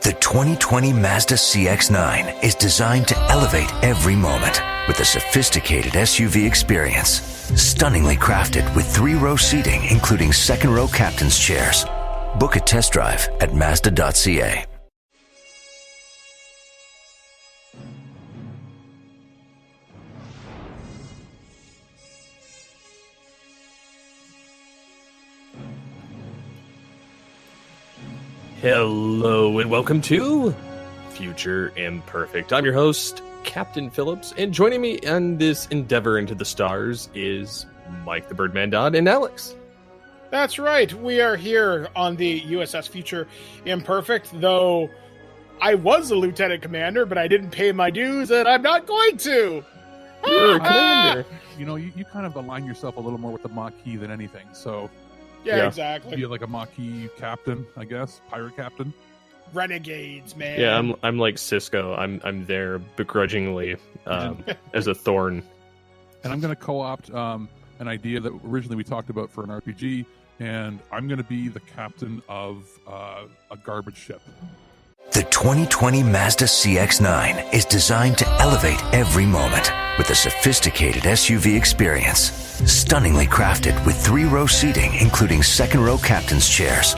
The 2020 Mazda CX-9 is designed to elevate every moment with a sophisticated SUV experience. Stunningly crafted with 3-row seating, including second-row captain's chairs. Book a test drive at Mazda.ca. Hello and welcome to Future Imperfect. I'm your host, Captain Phillips, and joining me on this endeavor into the stars is Mike the Birdman Dodd and Alex. That's right. We are here on the USS Future Imperfect, though I was a lieutenant commander, but I didn't pay my dues, and I'm not going to. You're a commander. You know, you kind of align yourself a little more with the Maquis than anything, so... Yeah, exactly. Be like a Maquis captain, I guess, pirate captain. Renegades, man. Yeah, I'm like Cisco. I'm there begrudgingly as a thorn. And I'm going to co-opt an idea that originally we talked about for an RPG, and I'm going to be the captain of a garbage ship. The 2020 Mazda CX-9 is designed to elevate every moment with a sophisticated SUV experience. Stunningly crafted with 3-row seating, including second-row captain's chairs.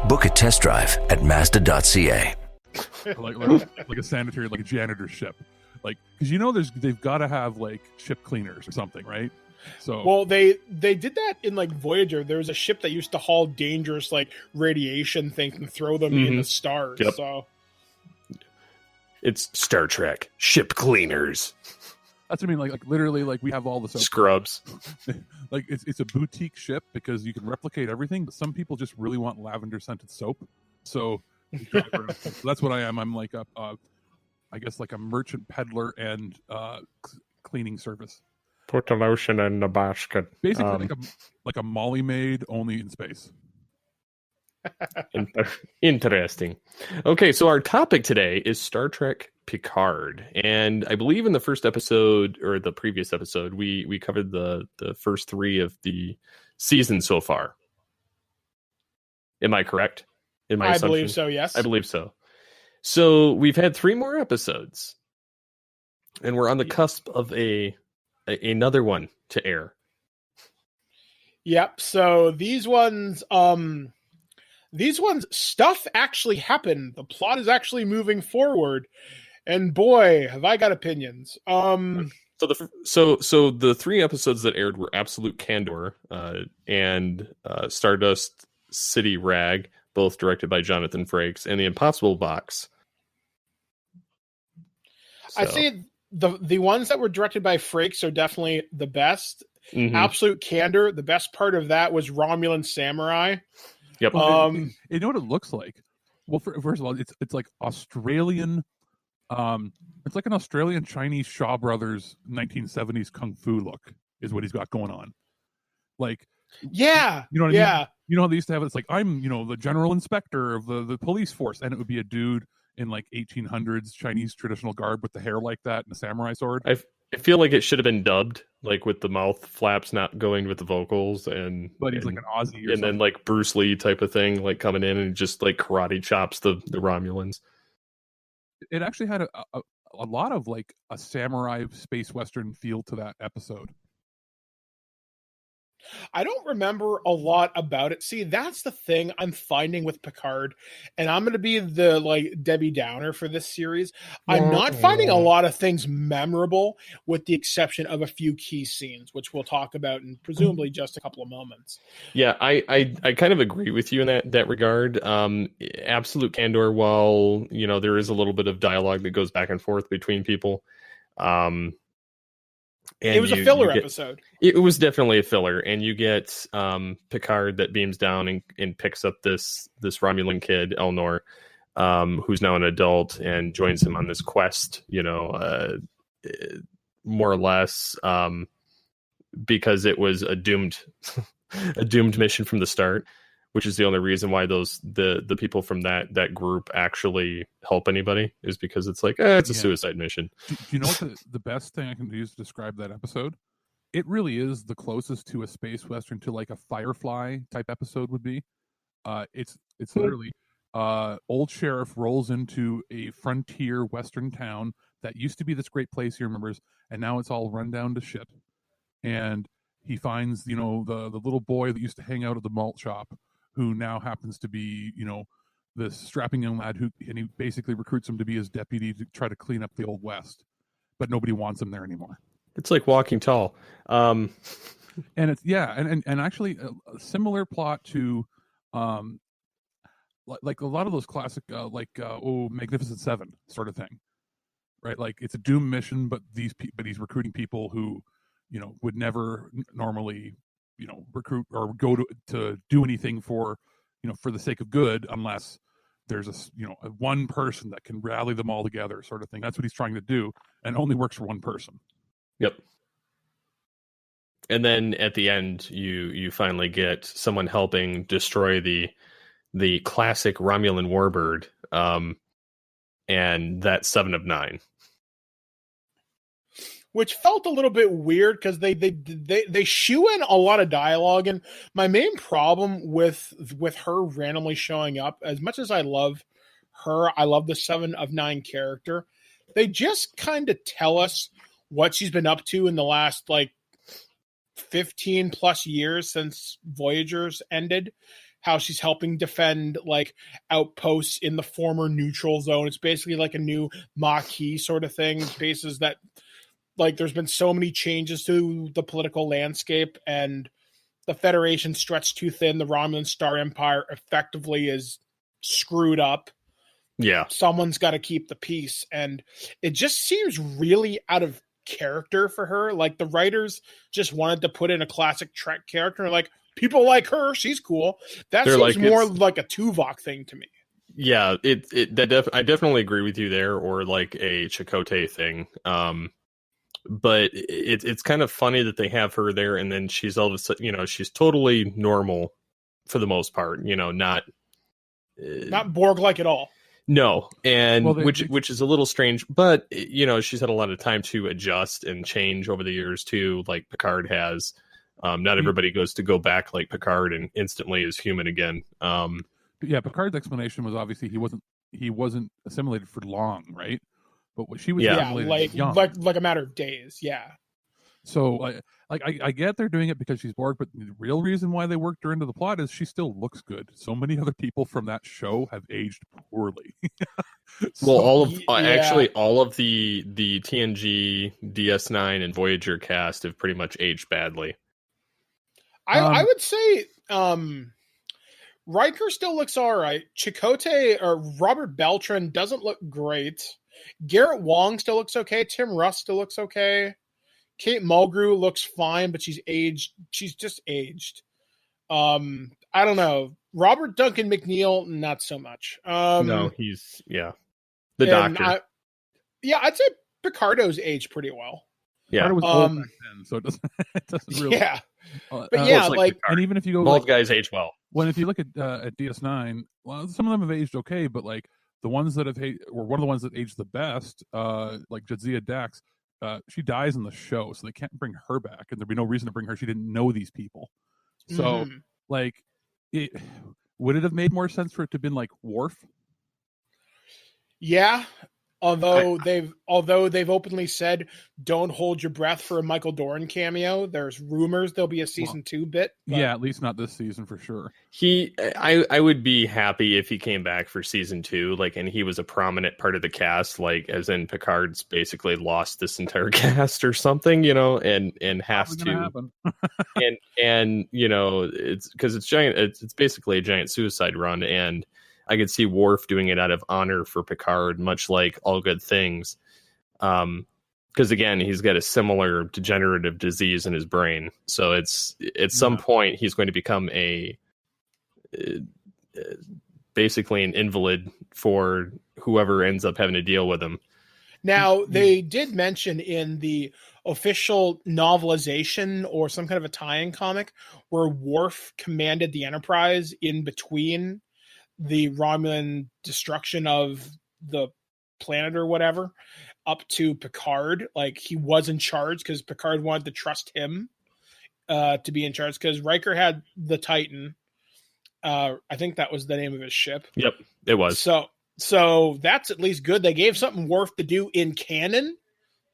Book a test drive at Mazda.ca. like a sanitary, like a janitor ship. Like, because you know they've got to have like ship cleaners or something, right? So well, they did that in like Voyager. There was a ship that used to haul dangerous like radiation things and throw them in the stars. Yep. So it's Star Trek ship cleaners. That's what I mean. Like literally, like we have all the soap. Scrubs. Like it's a boutique ship because you can replicate everything, but some people just really want lavender scented soap. So that's what I am. I'm like I guess like a merchant peddler and cleaning service. Put the lotion in the basket. Basically, like a Molly maid, only in space. Interesting. Okay, so our topic today is Star Trek Picard, and I believe in the first episode or the previous episode we covered the first 3 of the season so far. Am I correct in my assumption? I believe so. Yes, I believe so. So we've had 3 more episodes, and we're on the cusp of another one to air. Yep. So these ones, stuff actually happened. The plot is actually moving forward, and boy, have I got opinions. So the 3 episodes that aired were Absolute Candor and Stardust City Rag, both directed by Jonathan Frakes, and The Impossible Box. So. I see the ones that were directed by Frakes are definitely the best. Mm-hmm. Absolute Candor, the best part of that was Romulan Samurai. Yep. You know what it looks like? Well, first of all, it's like Australian. It's like an Australian Chinese Shaw Brothers 1970s kung fu look is what he's got going on. Like, yeah, you know what I mean? You know how they used to have it? It's like I'm, the general inspector of the police force, and it would be a dude in like 1800s Chinese traditional garb with the hair like that and a samurai sword. I feel like it should have been dubbed, like with the mouth flaps not going with the vocals, but he's like an Aussie, or and something. Then like Bruce Lee type of thing, like coming in and just like karate chops the Romulans. It actually had a lot of like a samurai space western feel to that episode. I don't remember a lot about it. See, that's the thing I'm finding with Picard, and I'm going to be the like Debbie Downer for this series. I'm not finding a lot of things memorable, with the exception of a few key scenes, which we'll talk about in presumably just a couple of moments. Yeah, I kind of agree with you in that regard. Absolute Candor, while there is a little bit of dialogue that goes back and forth between people. And it was a filler episode. It was definitely a filler, and you get Picard that beams down and picks up this Romulan kid, Elnor, who's now an adult, and joins him on this quest. More or less, because it was a doomed mission from the start, which is the only reason why the people from that group actually help anybody, is because it's like it's a suicide mission. Do you know what the best thing I can use to describe that episode? It really is the closest to a space western to like a Firefly type episode would be. It's literally old sheriff rolls into a frontier western town that used to be this great place he remembers, and now it's all run down to shit. And he finds, the little boy that used to hang out at the malt shop, who now happens to be, this strapping young lad and he basically recruits him to be his deputy to try to clean up the old West, but nobody wants him there anymore. It's like Walking Tall. And it's and actually a similar plot to like a lot of those classic Magnificent Seven sort of thing, right? Like it's a doom mission, but he's recruiting people who would never normally recruit or go to do anything for the sake of good, unless there's a one person that can rally them all together, sort of thing. That's what he's trying to do, and only works for one person. Yep. And then at the end, you finally get someone helping destroy the classic Romulan warbird, and that 7 of 9, which felt a little bit weird because they shoe in a lot of dialogue. And my main problem with her randomly showing up, as much as I love her, I love the 7 of 9 character, they just kind of tell us what she's been up to in the last 15 plus years since Voyagers ended, how she's helping defend outposts in the former neutral zone. It's basically like a new Maquis sort of thing, bases that there's been so many changes to the political landscape, and the Federation stretched too thin. The Romulan Star Empire effectively is screwed up. Yeah. Someone's got to keep the peace. And it just seems really out of character for her. The writers just wanted to put in a classic Trek character. People like her. She's cool. That seems more like a Tuvok thing to me. Yeah. I definitely agree with you there, or like a Chakotay thing. But it's kind of funny that they have her there, and then she's all of a sudden, she's totally normal for the most part, not Borg-like at all. No, and which is a little strange, but she's had a lot of time to adjust and change over the years too, like Picard has. Not everybody go back like Picard and instantly is human again. Picard's explanation was obviously he wasn't assimilated for long, right? But what she was assimilated young. like a matter of days, yeah. So I get they're doing it because she's Borg, but the real reason why they worked her into the plot is she still looks good. So many other people from that show have aged poorly. Well, all of the TNG, DS9, and Voyager cast have pretty much aged badly. I would say Riker still looks all right. Chakotay or Robert Beltran doesn't look great. Garrett Wong still looks okay. Tim Russ still looks okay. Kate Mulgrew looks fine, but she's aged. She's just aged. I don't know. Robert Duncan McNeil, not so much. No, he's the Doctor. I'd say Picardo's aged pretty well. Yeah, Picardo was old back then, so it doesn't really. Yeah, but and even if you go, both guys age well. Well, if you look at DS9, well, some of them have aged okay, but the ones that have or one of the ones that aged the best, like Jadzia Dax, she dies in the show, so they can't bring her back, and there'd be no reason to bring her. She didn't know these people, so would it have made more sense for it to have been like Worf? Yeah. Although they've openly said don't hold your breath for a Michael Dorn cameo. There's rumors there'll be a season 2 bit. But... Yeah, at least not this season for sure. I would be happy if he came back for season 2, and he was a prominent part of the cast, as in Picard's basically lost this entire cast or something, and has to. and it's because it's giant. It's basically a giant suicide run, and I could see Worf doing it out of honor for Picard, much like All Good Things. Because again, he's got a similar degenerative disease in his brain. So it's at some point he's going to become basically an invalid for whoever ends up having to deal with him. Now, they did mention in the official novelization or some kind of a tie-in comic where Worf commanded the Enterprise in between the Romulan destruction of the planet or whatever up to Picard. He was in charge because Picard wanted to trust him to be in charge, because Riker had the Titan I think that was the name of his ship. Yep, it was. So that's at least good. They gave something Worf to do in canon.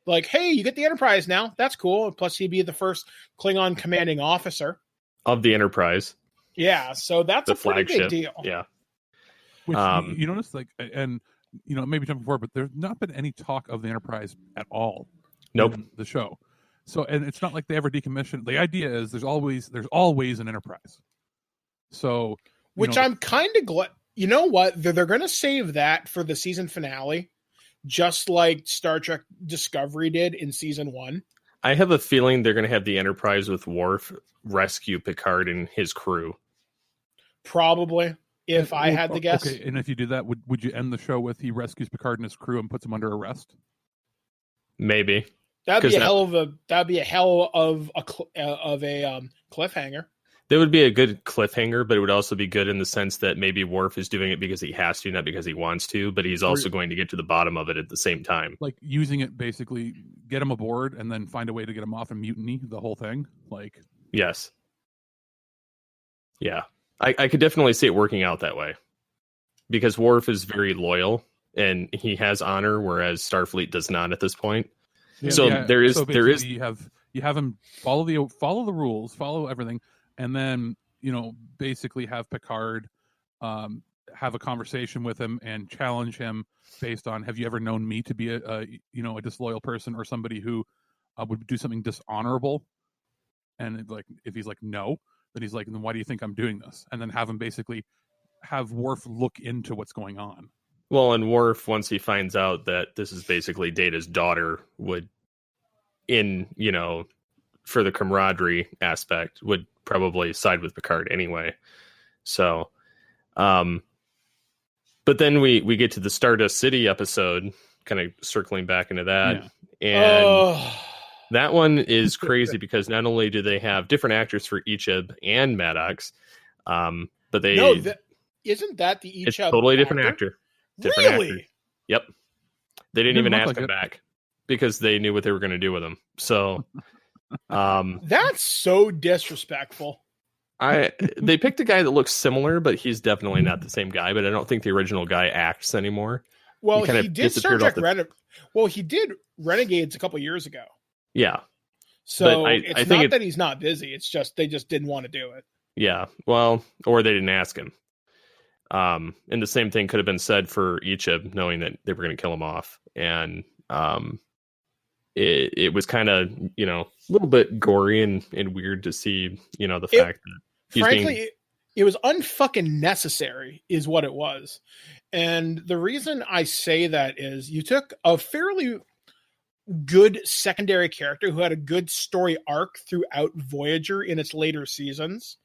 Like, hey, you get the Enterprise now. That's cool. Plus, he'd be the first Klingon commanding officer of the Enterprise. Yeah, so that's the a pretty flagship. big deal. Yeah. Which you notice, like, and maybe jumping forward, but there's not been any talk of the Enterprise at all. Nope. In the show. So, and it's not like they ever decommissioned. The idea is there's always an Enterprise. So, which I'm kind of glad. You know what? They're going to save that for the season finale, just like Star Trek Discovery did in season 1. I have a feeling they're going to have the Enterprise with Worf rescue Picard and his crew. Probably, if I had to guess. Okay, and if you did that, would you end the show with he rescues Picard and his crew and puts him under arrest? Maybe. That'd be a hell of a cliffhanger. That would be a good cliffhanger, but it would also be good in the sense that maybe Worf is doing it because he has to, not because he wants to, but he's also going to get to the bottom of it at the same time. Like using it basically, get him aboard and then find a way to get him off and mutiny the whole thing. Like, yes. Yeah. I could definitely see it working out that way because Worf is very loyal and he has honor, whereas Starfleet does not at this point. Yeah, so yeah. there is you have him follow the rules, follow everything. And then, basically have Picard have a conversation with him and challenge him based on, have you ever known me to be a disloyal person or somebody who would do something dishonorable? And like, if he's like, no, then he's like, then why do you think I'm doing this? And then have him basically have Worf look into what's going on. Well, and Worf, once he finds out that this is basically Data's daughter, would, for the camaraderie aspect, would probably side with Picard anyway. So, but then we get to the Stardust City episode, kind of circling back into that. Yeah. And that one is crazy because not only do they have different actors for Icheb and Maddox, but they... No, isn't that the Icheb It's totally different actor. Different really? Actor. Yep. They didn't even ask him back because they knew what they were going to do with him. So... that's so disrespectful. They picked a guy that looks similar, but he's definitely not the same guy. But I don't think the original guy acts anymore. Well, he did Star Trek he did Renegades a couple years ago. Yeah. So it's not that he's not busy. It's just they just didn't want to do it. Yeah. Well, or they didn't ask him. And the same thing could have been said for Icheb, knowing that they were going to kill him off. And it was kind of, a little bit gory and weird to see, the fact that he's frankly, it was unfucking necessary is what it was. And the reason I say that is you took a fairly good secondary character who had a good story arc throughout Voyager in its later seasons.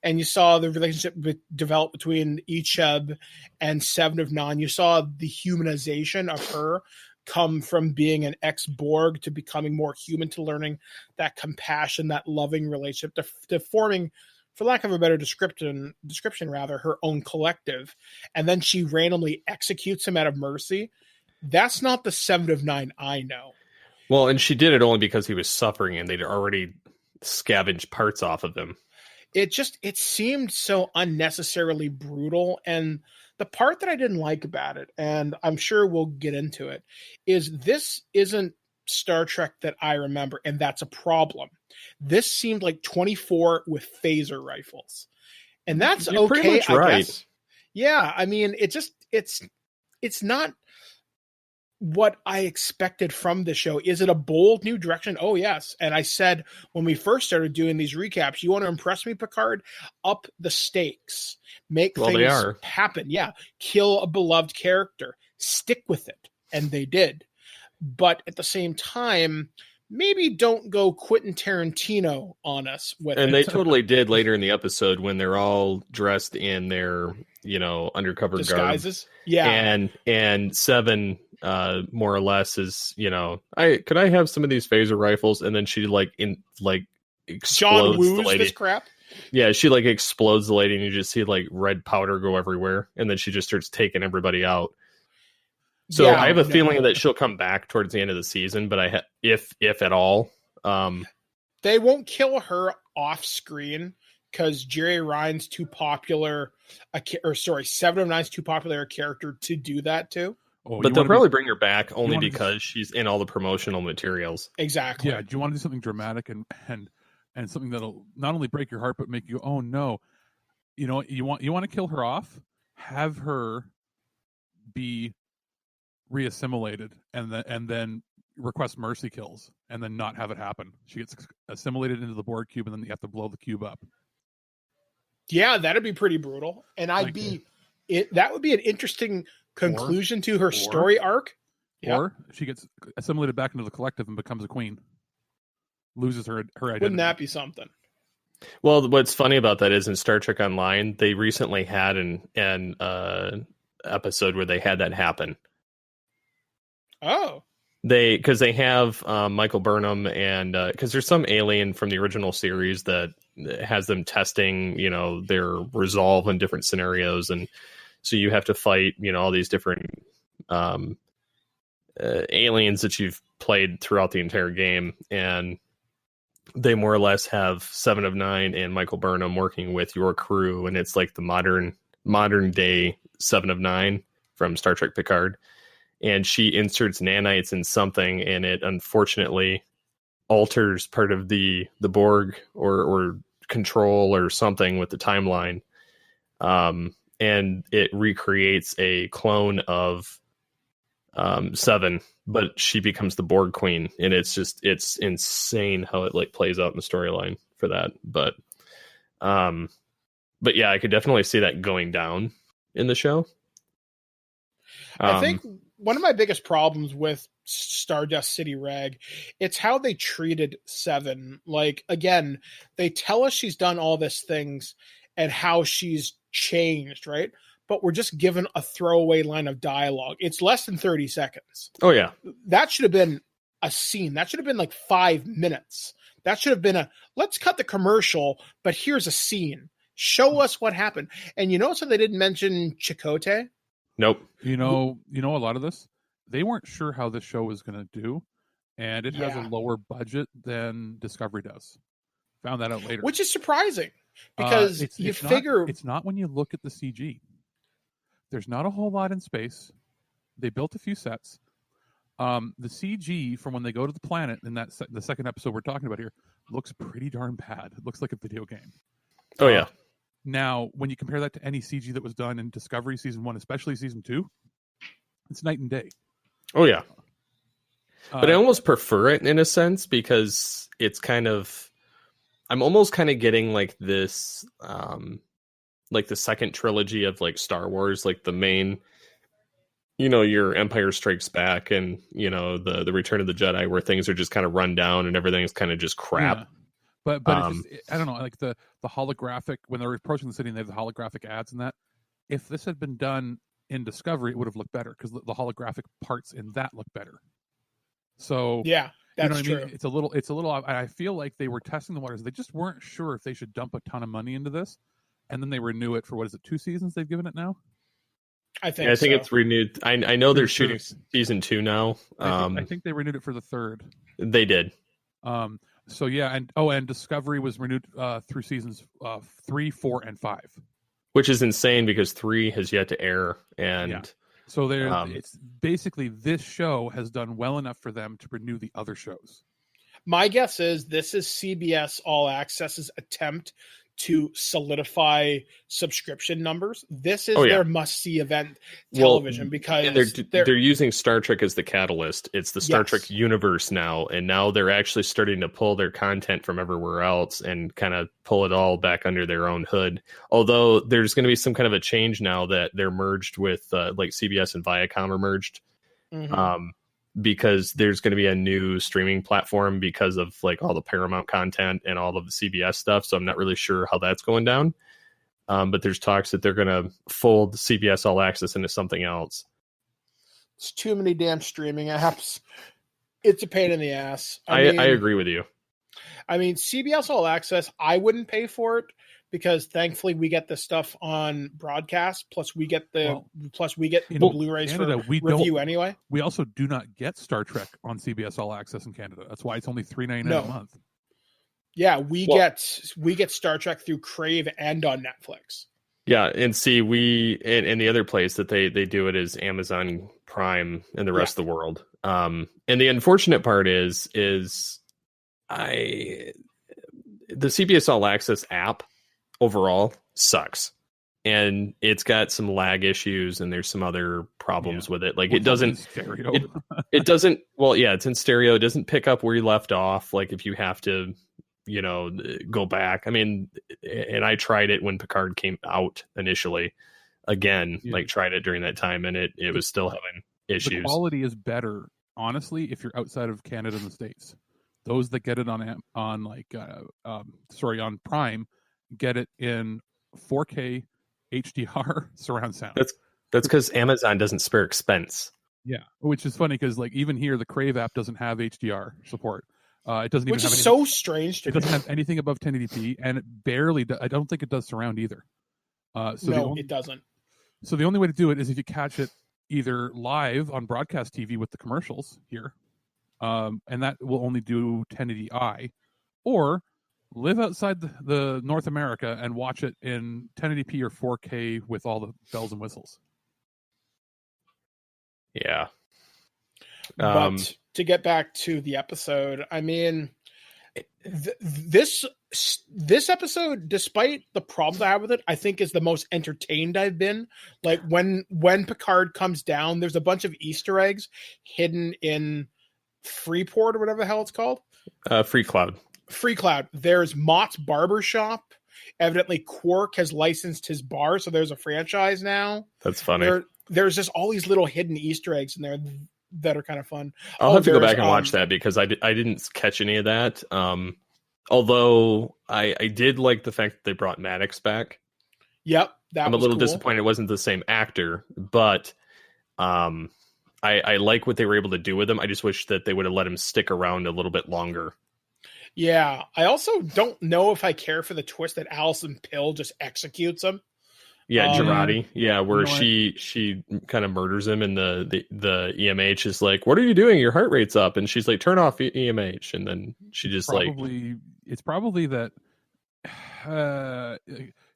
And you saw the relationship develop between Icheb and Seven of Nine. You saw the humanization of her come from being an ex-Borg to becoming more human, to learning that compassion, that loving relationship, to forming, for lack of a better description, her own collective. And then she randomly executes him out of mercy. That's not the Seven of Nine I know. Well, and she did it only because he was suffering and they'd already scavenged parts off of him. It seemed so unnecessarily brutal. And the part that I didn't like about it, and I'm sure we'll get into it, is this isn't Star Trek that I remember, and that's a problem. This seemed like 24 with phaser rifles. And that's You're okay, pretty much right. I guess. Yeah, I mean, it's not what I expected from the show. Is it a bold new direction? Oh, yes. And I said when we first started doing these recaps, you want to impress me, Picard? Up the stakes. Make things happen. Yeah. Kill a beloved character. Stick with it. And they did. But at the same time, maybe don't go Quentin Tarantino on us with it. And they totally did later in the episode when they're all dressed in their, undercover disguises. Garb. Yeah. And Seven... more or less is, could I have some of these phaser rifles? And then she explodes John Woo's the lady. This crap. Yeah, she explodes the lady and you just see red powder go everywhere. And then she just starts taking everybody out. So yeah, I have a feeling that she'll come back towards the end of the season, but if at all, they won't kill her off screen because Jerry Ryan's too popular, Seven of Nine's too popular a character to do that to. Oh, But they'll probably bring her back only because she's in all the promotional materials. Exactly. Yeah. Do you want to do something dramatic and something that'll not only break your heart but make you, oh no, you know, you want to kill her off, have her be reassimilated and then request mercy kills and then not have it happen. She gets assimilated into the Borg cube and then you have to blow the cube up. Yeah, that'd be pretty brutal. And that would be an interesting conclusion to her story arc. Or she gets assimilated back into the collective and becomes a queen. Loses her identity. Wouldn't that be something? Well, what's funny about that is in Star Trek Online, they recently had an episode where they had that happen. Oh. Because they have Michael Burnham and because there's some alien from the original series that has them testing, you know, their resolve in different scenarios, and so you have to fight, you know, all these different aliens that you've played throughout the entire game, and they more or less have Seven of Nine and Michael Burnham working with your crew, and it's like the modern day Seven of Nine from Star Trek Picard. And she inserts nanites in something, and it unfortunately alters part of the Borg or control or something with the timeline. And it recreates a clone of Seven, but she becomes the Borg queen. And it's insane how it like plays out in the storyline for that. But yeah, I could definitely see that going down in the show. I think one of my biggest problems with Stardust City Rag, it's how they treated Seven. Like, again, they tell us she's done all these things and how she's changed, right? But we're just given a throwaway line of dialogue. It's less than 30 seconds. Oh, yeah. That should have been a scene. That should have been like 5 minutes. That should have been let's cut the commercial, but here's a scene. Show us what happened. And you notice how they didn't mention Chakotay? Nope. You know, a lot of this, they weren't sure how this show was going to do, and it has a lower budget than Discovery does. Found that out later. Which is surprising, because it's not when you look at the CG. There's not a whole lot in space. They built a few sets. The CG from when they go to the planet in the second episode we're talking about here looks pretty darn bad. It looks like a video game. Oh, yeah. Now, when you compare that to any CG that was done in Discovery Season 1, especially Season 2, it's night and day. Oh, yeah. But I almost prefer it in a sense because it's I'm almost kind of getting like this, like the second trilogy of like Star Wars, like the main, you know, your Empire Strikes Back and, you know, the Return of the Jedi, where things are just kind of run down and everything's kind of just crap. Yeah. But I don't know, like the holographic, when they're approaching the city and they have the holographic ads and that, if this had been done in Discovery, it would have looked better because the holographic parts in that look better. So yeah, that's you know what true. I mean? It's a little. I feel like they were testing the waters. They just weren't sure if they should dump a ton of money into this, and then they renew it for 2 seasons they've given it now. I think it's renewed. I know they're shooting season 2 now. I think they renewed it for the 3rd. They did. So yeah, and Discovery was renewed through seasons 3, 4, and 5, which is insane because 3 has yet to air, and so it's basically this show has done well enough for them to renew the other shows. My guess is this is CBS All Access's attempt to solidify subscription numbers. This is their must-see event television because they're using Star Trek as the catalyst. It's the Star Trek universe now, and now they're actually starting to pull their content from everywhere else and kind of pull it all back under their own hood. Although there's going to be some kind of a change now that they're merged with, like CBS and Viacom are merged. Mm-hmm. Because there's going to be a new streaming platform because of like all the Paramount content and all of the CBS stuff. So I'm not really sure how that's going down. But there's talks that they're going to fold CBS All Access into something else. It's too many damn streaming apps. It's a pain in the ass. I agree with you. I mean, CBS All Access, I wouldn't pay for it because thankfully we get the stuff on broadcast. Plus we get the Blu-rays Canada, for review anyway. We also do not get Star Trek on CBS All Access in Canada. That's why it's only $3.99 a month. Yeah, we get Star Trek through Crave and on Netflix. Yeah, and see, and the other place that they do it is Amazon Prime in the rest of the world. And the unfortunate part is the CBS All Access app overall sucks, and it's got some lag issues, and there's some other problems with it. Like it doesn't stereo. it doesn't. Well, yeah, it's in stereo. It doesn't pick up where you left off. Like if you have to, go back. I mean, and I tried it when Picard came out initially. Again, tried it during that time, and it was still having issues. The quality is better, honestly, if you're outside of Canada and the States. Those that get it on Prime get it in 4K HDR surround sound. That's because Amazon doesn't spare expense. Yeah, which is funny because even here the Crave app doesn't have HDR support. It doesn't even which have is anything, so strange to me. It doesn't have anything above 1080p, and it barely. I don't think it does surround either. It doesn't. So the only way to do it is if you catch it either live on broadcast TV with the commercials here, and that will only do 1080i, or live outside the North America and watch it in 1080p or 4K with all the bells and whistles. Yeah. But to get back to the episode, I mean, this episode, despite the problems I have with it, I think is the most entertained I've been. Like when Picard comes down, there's a bunch of Easter eggs hidden in Freeport or whatever the hell it's called. Free Cloud. There's Mott's Barbershop. Evidently, Quark has licensed his bar, so there's a franchise now. That's funny. There's just all these little hidden Easter eggs in there that are kind of fun. I'll have to go back and watch that because I didn't catch any of that. Although I did like the fact that they brought Maddox back. Yep, I'm a little disappointed it wasn't the same actor, but I like what they were able to do with him. I just wish that they would have let him stick around a little bit longer. Yeah, I also don't know if I care for the twist that Alison Pill just executes him. Yeah, Girardi. Yeah, where she kind of murders him, and the EMH is like, "What are you doing? Your heart rate's up." And she's like, "Turn off EMH." And then she just it's probably that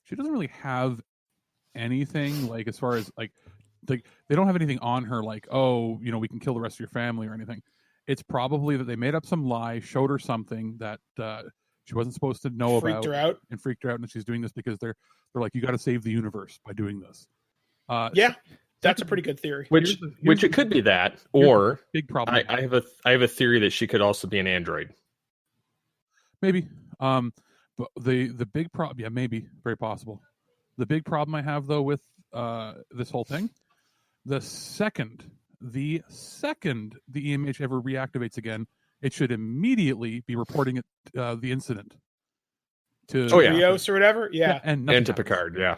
she doesn't really have anything like as far as like they don't have anything on her like, oh, we can kill the rest of your family or anything. It's probably that they made up some lie, showed her something that she wasn't supposed to know about, and freaked her out, and she's doing this because they're like, you got to save the universe by doing this. That's a pretty good theory. Which it could be that, or big problem. I have a theory that she could also be an android. Maybe, but the big problem, maybe, very possible. The big problem I have though with this whole thing, the second the EMH ever reactivates again, it should immediately be reporting it, the incident to Rios or whatever. Yeah. And to Picard. Yeah.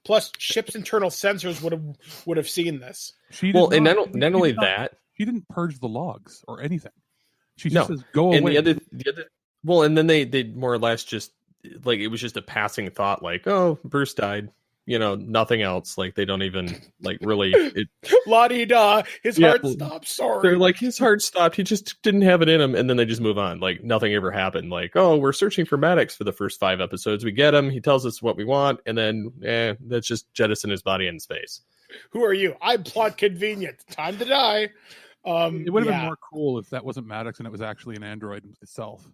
Plus, ship's internal sensors would have seen this. And not only that, she didn't purge the logs or anything. She just says, "Go away." And the other, well, and then they more or less just like it was just a passing thought, like, "Oh, Bruce died." Nothing else. Like they don't even like really. La-di-da, his heart stopped. Sorry. They're like, his heart stopped. He just didn't have it in him, and then they just move on. Like nothing ever happened. Like, oh, we're searching for Maddox for the first 5 episodes. We get him. He tells us what we want, and then that's just jettison his body in space. Who are you? I'm plot convenient. Time to die. It would have been more cool if that wasn't Maddox and it was actually an android itself.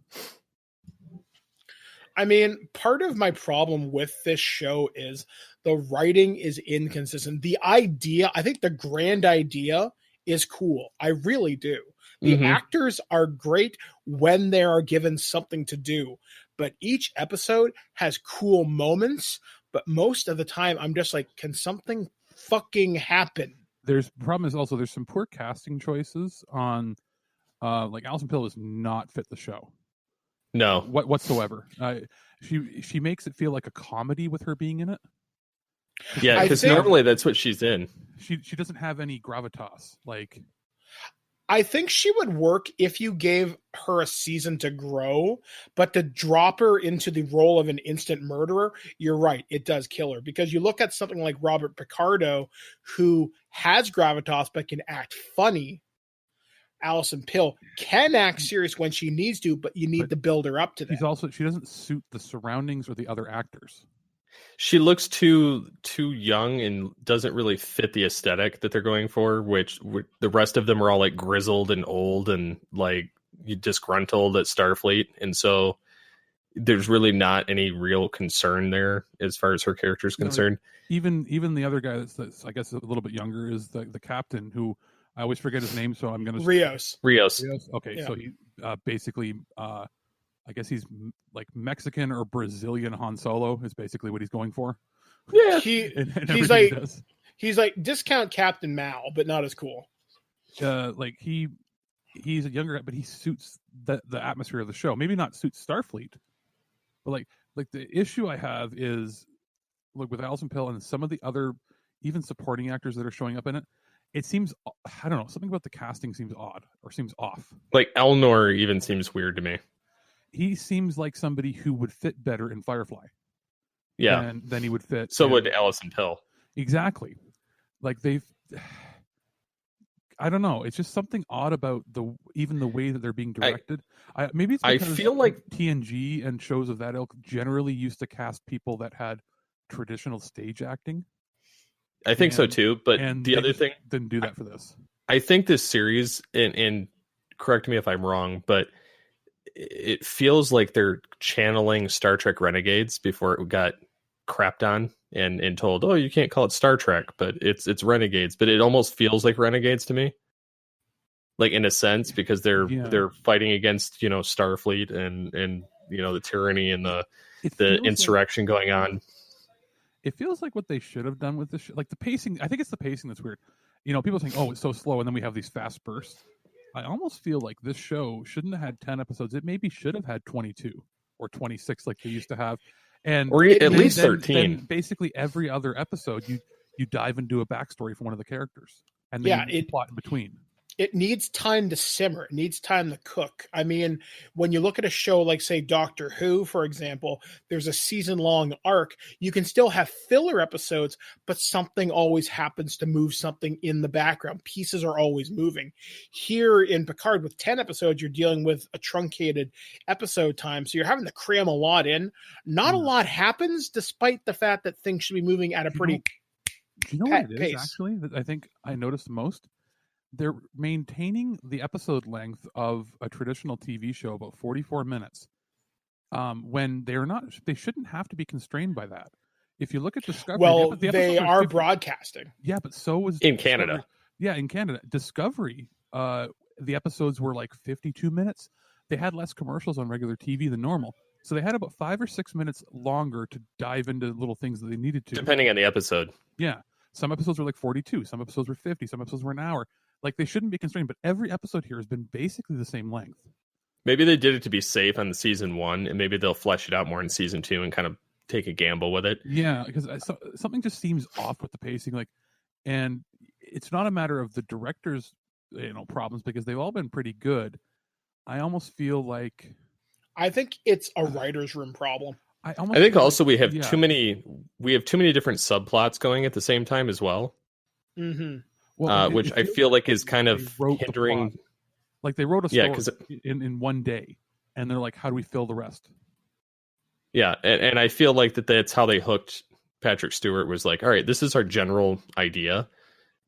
I mean, part of my problem with this show is the writing is inconsistent. The idea, I think the grand idea is cool. I really do. The actors are great when they are given something to do, but each episode has cool moments. But most of the time, I'm just like, can something fucking happen? The problem is also there's some poor casting choices on, like Alison Pill does not fit the show. No, whatsoever. She makes it feel like a comedy with her being in it. Yeah, because normally that's what she's in. She doesn't have any gravitas. Like, I think she would work if you gave her a season to grow, but to drop her into the role of an instant murderer, you're right, it does kill her. Because you look at something like Robert Picardo, who has gravitas but can act funny. Alison Pill can act serious when she needs to, but you need to build her up to that. She doesn't suit the surroundings or the other actors. She looks too young and doesn't really fit the aesthetic that they're going for, which the rest of them are all like grizzled and old and like disgruntled at Starfleet. And so there's really not any real concern there as far as her character is concerned. Even the other guy that's I guess a little bit younger is the captain, who I always forget his name, so I'm going to Rios. Okay, yeah. so he basically I guess he's like Mexican or Brazilian Han Solo is basically what he's going for. Yeah, he's like discount Captain Mal, but not as cool. Like he's a younger guy, but he suits the atmosphere of the show. Maybe not suits Starfleet, but like the issue I have is like with Alison Pill and some of the other even supporting actors that are showing up in it. It seems, I don't know, something about the casting seems odd or seems off. Like Elnor even seems weird to me. He seems like somebody who would fit better in Firefly. Yeah. Than he would fit. So would Alison Pill. Exactly. Like I don't know. It's just something odd about even the way that they're being directed. Maybe it's because I feel like TNG and shows of that ilk generally used to cast people that had traditional stage acting. I think so too. But the other thing didn't do that for this. I think this series, and correct me if I'm wrong, but it feels like they're channeling Star Trek Renegades before it got crapped on and told, oh, you can't call it Star Trek, but it's Renegades. But it almost feels like Renegades to me, like in a sense, because they're fighting against Starfleet and the tyranny and the insurrection going on. It feels like what they should have done with this, like the pacing. I think it's the pacing that's weird. People saying, "Oh, it's so slow," and then we have these fast bursts. I almost feel like this show shouldn't have had 10 episodes. It maybe should have had 22 or 26, like they used to have, or at least 13. Then basically, every other episode, you dive into a backstory for one of the characters, and then you plot in between. It needs time to simmer. It needs time to cook. I mean, when you look at a show like, say, Doctor Who, for example, there's a season-long arc. You can still have filler episodes, but something always happens to move something in the background. Pieces are always moving. Here in Picard, with 10 episodes, you're dealing with a truncated episode time, so you're having to cram a lot in. Not a lot happens, despite the fact that things should be moving at a pretty do you know what it pace. Is, actually, that I think I noticed the most? They're maintaining the episode length of a traditional TV show, about 44 minutes, when they shouldn't have to be constrained by that. If you look at Discovery, well, they are 50, broadcasting. Yeah, but so was in Discovery. Canada. Yeah, in Canada, Discovery. The episodes were like 52 minutes. They had less commercials on regular TV than normal, so they had about 5 or 6 minutes longer to dive into little things that they needed to, depending on the episode. Yeah, some episodes were like 42, some episodes were 50, some episodes were an hour. Like, they shouldn't be constrained, but every episode here has been basically the same length. Maybe they did it to be safe on the season 1, and maybe they'll flesh it out more in season 2 and kind of take a gamble with it. Yeah, because something just seems off with the pacing. Like, and it's not a matter of the director's problems, because they've all been pretty good. I almost feel like I think it's a writer's room problem. I think also we have too many different subplots going at the same time as well. Mm-hmm. Well, which I feel like is kind of hindering. Like, they wrote a story in one day, and they're like, how do we fill the rest? Yeah, and I feel like that's how they hooked Patrick Stewart, was like, all right, this is our general idea.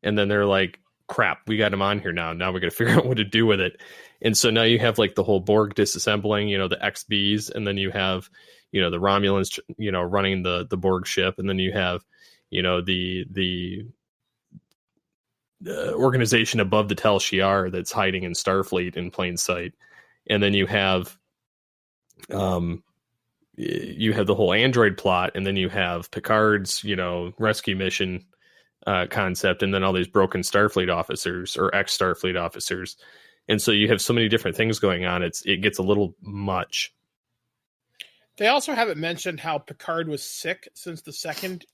And then they're like, crap, we got him on here now. Now we got to figure out what to do with it. And so now you have like the whole Borg disassembling, the XBs, and then you have, the Romulans, running the Borg ship. And then you have, the organization above the Tal Shiar that's hiding in Starfleet in plain sight. And then you have the whole android plot, and then you have Picard's rescue mission concept, and then all these broken Starfleet officers or ex-Starfleet officers. And so you have so many different things going on, it gets a little much. They also haven't mentioned how Picard was sick since the second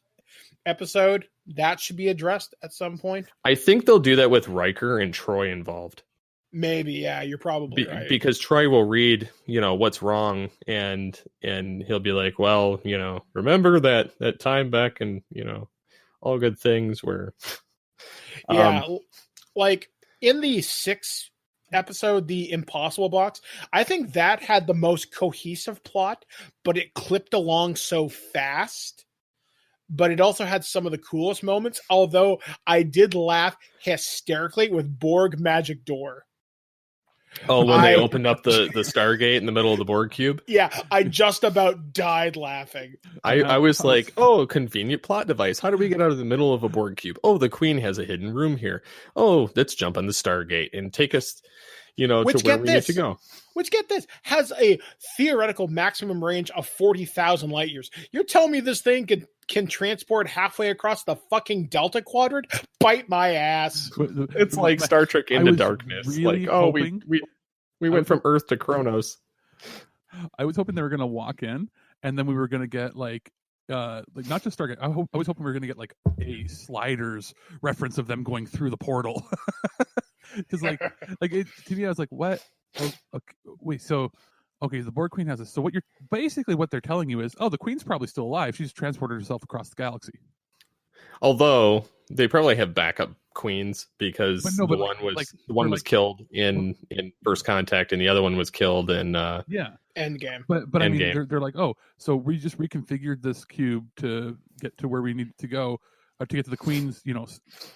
episode. That should be addressed at some point. I think they'll do that with Riker and Troy involved. Maybe, yeah, you're probably right. Because Troy will read, what's wrong, and he'll be like, well, remember that time back and, all good things where... Yeah, like in the 6 episode, The Impossible Box, I think that had the most cohesive plot, but it clipped along so fast. But it also had some of the coolest moments, although I did laugh hysterically with Borg Magic Door. Oh, when they opened up the Stargate in the middle of the Borg cube? Yeah, I just about died laughing. I was like, oh, convenient plot device. How do we get out of the middle of a Borg cube? Oh, the Queen has a hidden room here. Oh, let's jump on the Stargate and take us, to where we need to go. Which, get this, has a theoretical maximum range of 40,000 light years. You're telling me this thing can transport halfway across the fucking Delta Quadrant? Bite my ass. It's like Star Trek Into Darkness. Really like, oh, we went from Earth to Kronos. I was hoping they were going to walk in, and then we were going to get like not just Stargate. I was hoping we were going to get like a Sliders reference of them going through the portal. Because to me, I was like, what? Oh, okay, wait, so okay, the Borg Queen has this. So what they're telling you is, oh, the Queen's probably still alive. She's transported herself across the galaxy. Although they probably have backup queens because the one was killed in First Contact and the other one was killed in Endgame. But Endgame. I mean, they're like, oh, so we just reconfigured this cube to get to where we need to go, to get to the Queen's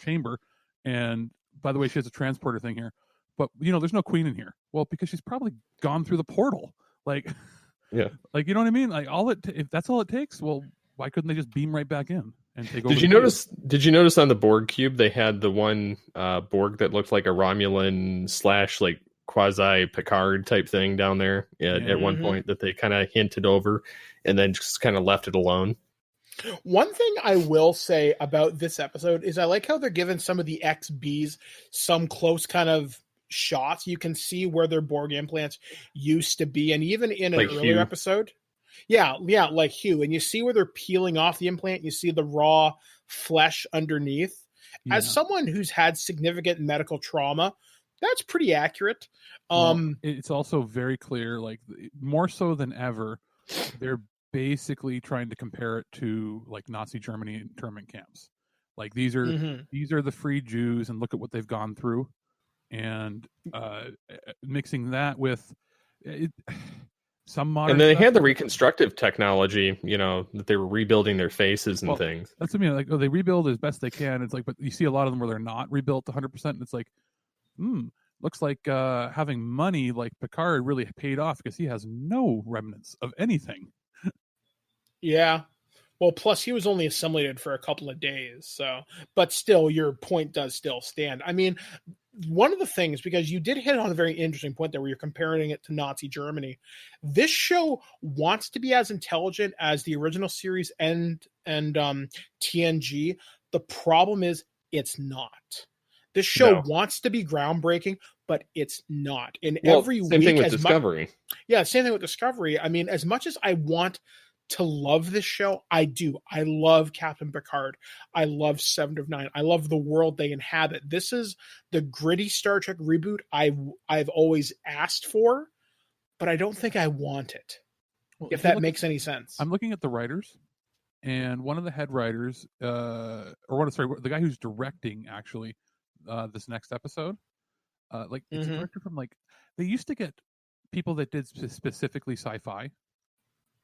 chamber. And by the way, she has a transporter thing here. But there's no Queen in here. Well, because she's probably gone through the portal. Like, yeah, like you know what I mean? Like if that's all it takes, well, why couldn't they just beam right back in and take over? Did you notice on the Borg cube they had the one Borg that looked like a Romulan / like quasi Picard type thing down there at one point that they kind of hinted over and then just kind of left it alone. One thing I will say about this episode is I like how they're giving some of the XBs some close kind of shots. You can see where their Borg implants used to be, and even in an earlier episode, like Hugh, and you see where they're peeling off the implant. You see the raw flesh underneath. Yeah. As someone who's had significant medical trauma, that's pretty accurate. It's also very clear, like more so than ever, they're basically trying to compare it to like Nazi Germany internment camps. Like these are the free Jews, and look at what they've gone through. And mixing that with some modern, and then they had the reconstructive technology, that they were rebuilding their faces and things. That's what I mean. Like, they rebuild as best they can. It's like, but you see a lot of them where they're not rebuilt 100%. And it's like, looks like having money like Picard really paid off because he has no remnants of anything. Yeah. Well, plus he was only assimilated for a couple of days. So, but still, your point does still stand. I mean, one of the things, because you did hit on a very interesting point there where you're comparing it to Nazi Germany. This show wants to be as intelligent as the original series and TNG. The problem is it's not. This show wants to be groundbreaking, but it's not. Every same week, thing with Discovery. Same thing with Discovery. I mean, as much as I want to love this show, I do. I love Captain Picard. I love Seven of Nine. I love the world they inhabit. This is the gritty Star Trek reboot I've always asked for, but I don't think I want it. Well, if that makes any sense. I'm looking at the writers, and one of the head writers, the guy who's directing actually this next episode, it's a director from they used to get people that did specifically sci-fi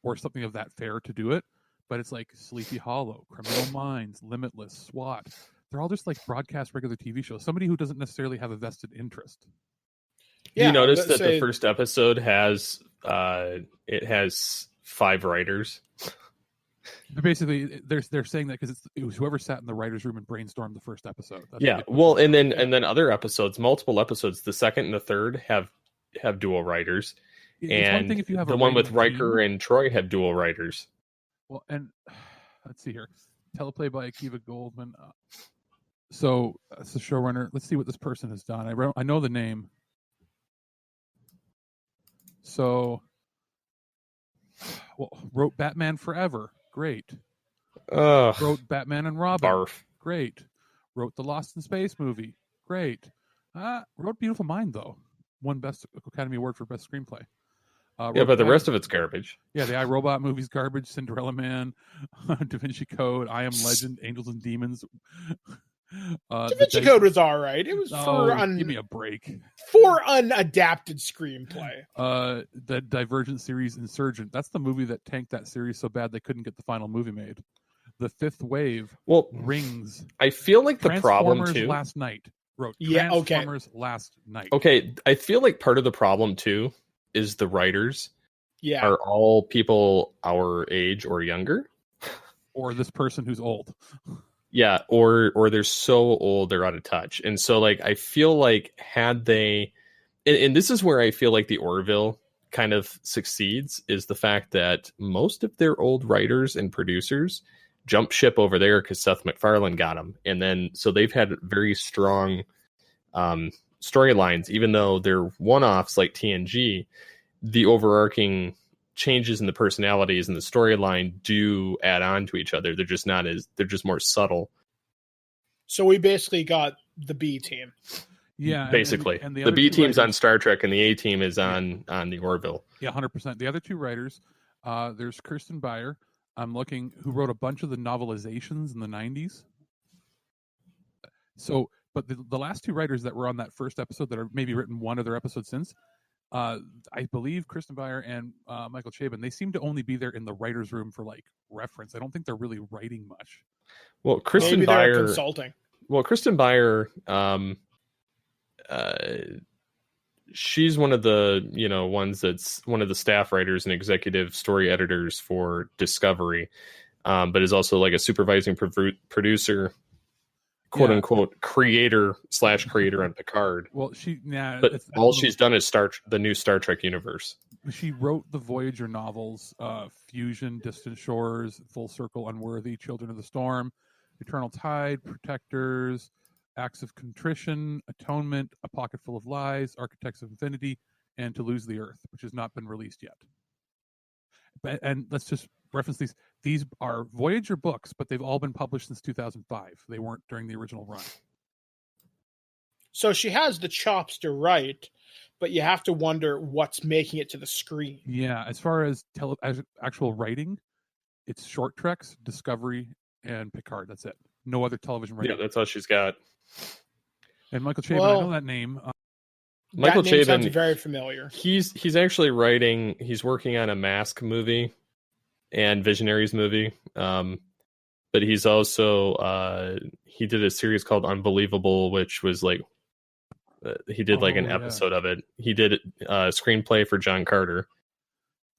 or something of that fare to do it, but it's like Sleepy Hollow, Criminal Minds, Limitless, SWAT. They're all just like broadcast regular TV shows. Somebody who doesn't necessarily have a vested interest. Yeah, you notice that the first episode has 5 writers. Basically, they're saying that because it was whoever sat in the writers' room and brainstormed the first episode. And then other episodes, multiple episodes. The second and the third have dual writers. And if you have the one with Riker and Troy have dual writers. Well, and let's see here. Teleplay by Akiva Goldman. So it's the showrunner. Let's see what this person has done. I know the name. So, wrote Batman Forever. Great. Wrote Batman and Robin. Barf. Great. Wrote the Lost in Space movie. Great. Wrote Beautiful Mind, though. Won Best Academy Award for Best Screenplay. But the rest of it's garbage. Yeah, the iRobot movie's garbage. Cinderella Man, Da Vinci Code, I Am Legend, Angels and Demons. Da Vinci Code was all right. It was give me a break. For unadapted screenplay. The Divergent series Insurgent. That's the movie that tanked that series so bad they couldn't get the final movie made. The Fifth Wave. Rings. I feel like the problem too. Last night. Wrote Transformers Last Night. Okay, I feel like part of the problem too is the writers. Yeah. Are all people our age or younger? Or this person who's old. Yeah, or they're so old they're out of touch. And so like I feel like had they and this is where I feel like the Orville kind of succeeds, is the fact that most of their old writers and producers jump ship over there because Seth MacFarlane got them. And then so they've had very strong storylines, even though they're one-offs like TNG, the overarching changes in the personalities and the storyline do add on to each other. They're just more subtle. So we basically got the B team. Yeah, basically. And the B team's on Star Trek and the A team is on the Orville. Yeah, 100%. The other two writers, there's Kirsten Beyer, who wrote a bunch of the novelizations in the 90s. So, but the last two writers that were on that first episode that are maybe written one other episode since, I believe Kirsten Beyer and Michael Chabon, they seem to only be there in the writer's room for like reference. I don't think they're really writing much. Well, Kirsten Beyer consulting. Well, Kirsten Beyer, she's one of the ones that's one of the staff writers and executive story editors for Discovery, but is also like a supervising producer, quote unquote creator / on Picard. Well, but all she's done is the new Star Trek universe. She wrote the Voyager novels, Fusion, Distant Shores, Full Circle, Unworthy, Children of the Storm, Eternal Tide, Protectors, Acts of Contrition, Atonement, A Pocket Full of Lies, Architects of Infinity, and To Lose the Earth, which has not been released yet. And let's just reference these. These are Voyager books, but they've all been published since 2005. They weren't during the original run. So she has the chops to write, but you have to wonder what's making it to the screen. Yeah, as far as actual writing, it's Short Treks, Discovery, and Picard. That's it. No other television writing. Yeah, that's all she's got. And Michael Chabon, I know that name. Michael Chabon sounds very familiar. He's actually writing. He's working on a Mask movie and Visionaries movie. But he's also he did a series called Unbelievable, which was like he did like an episode of it. He did a screenplay for John Carter.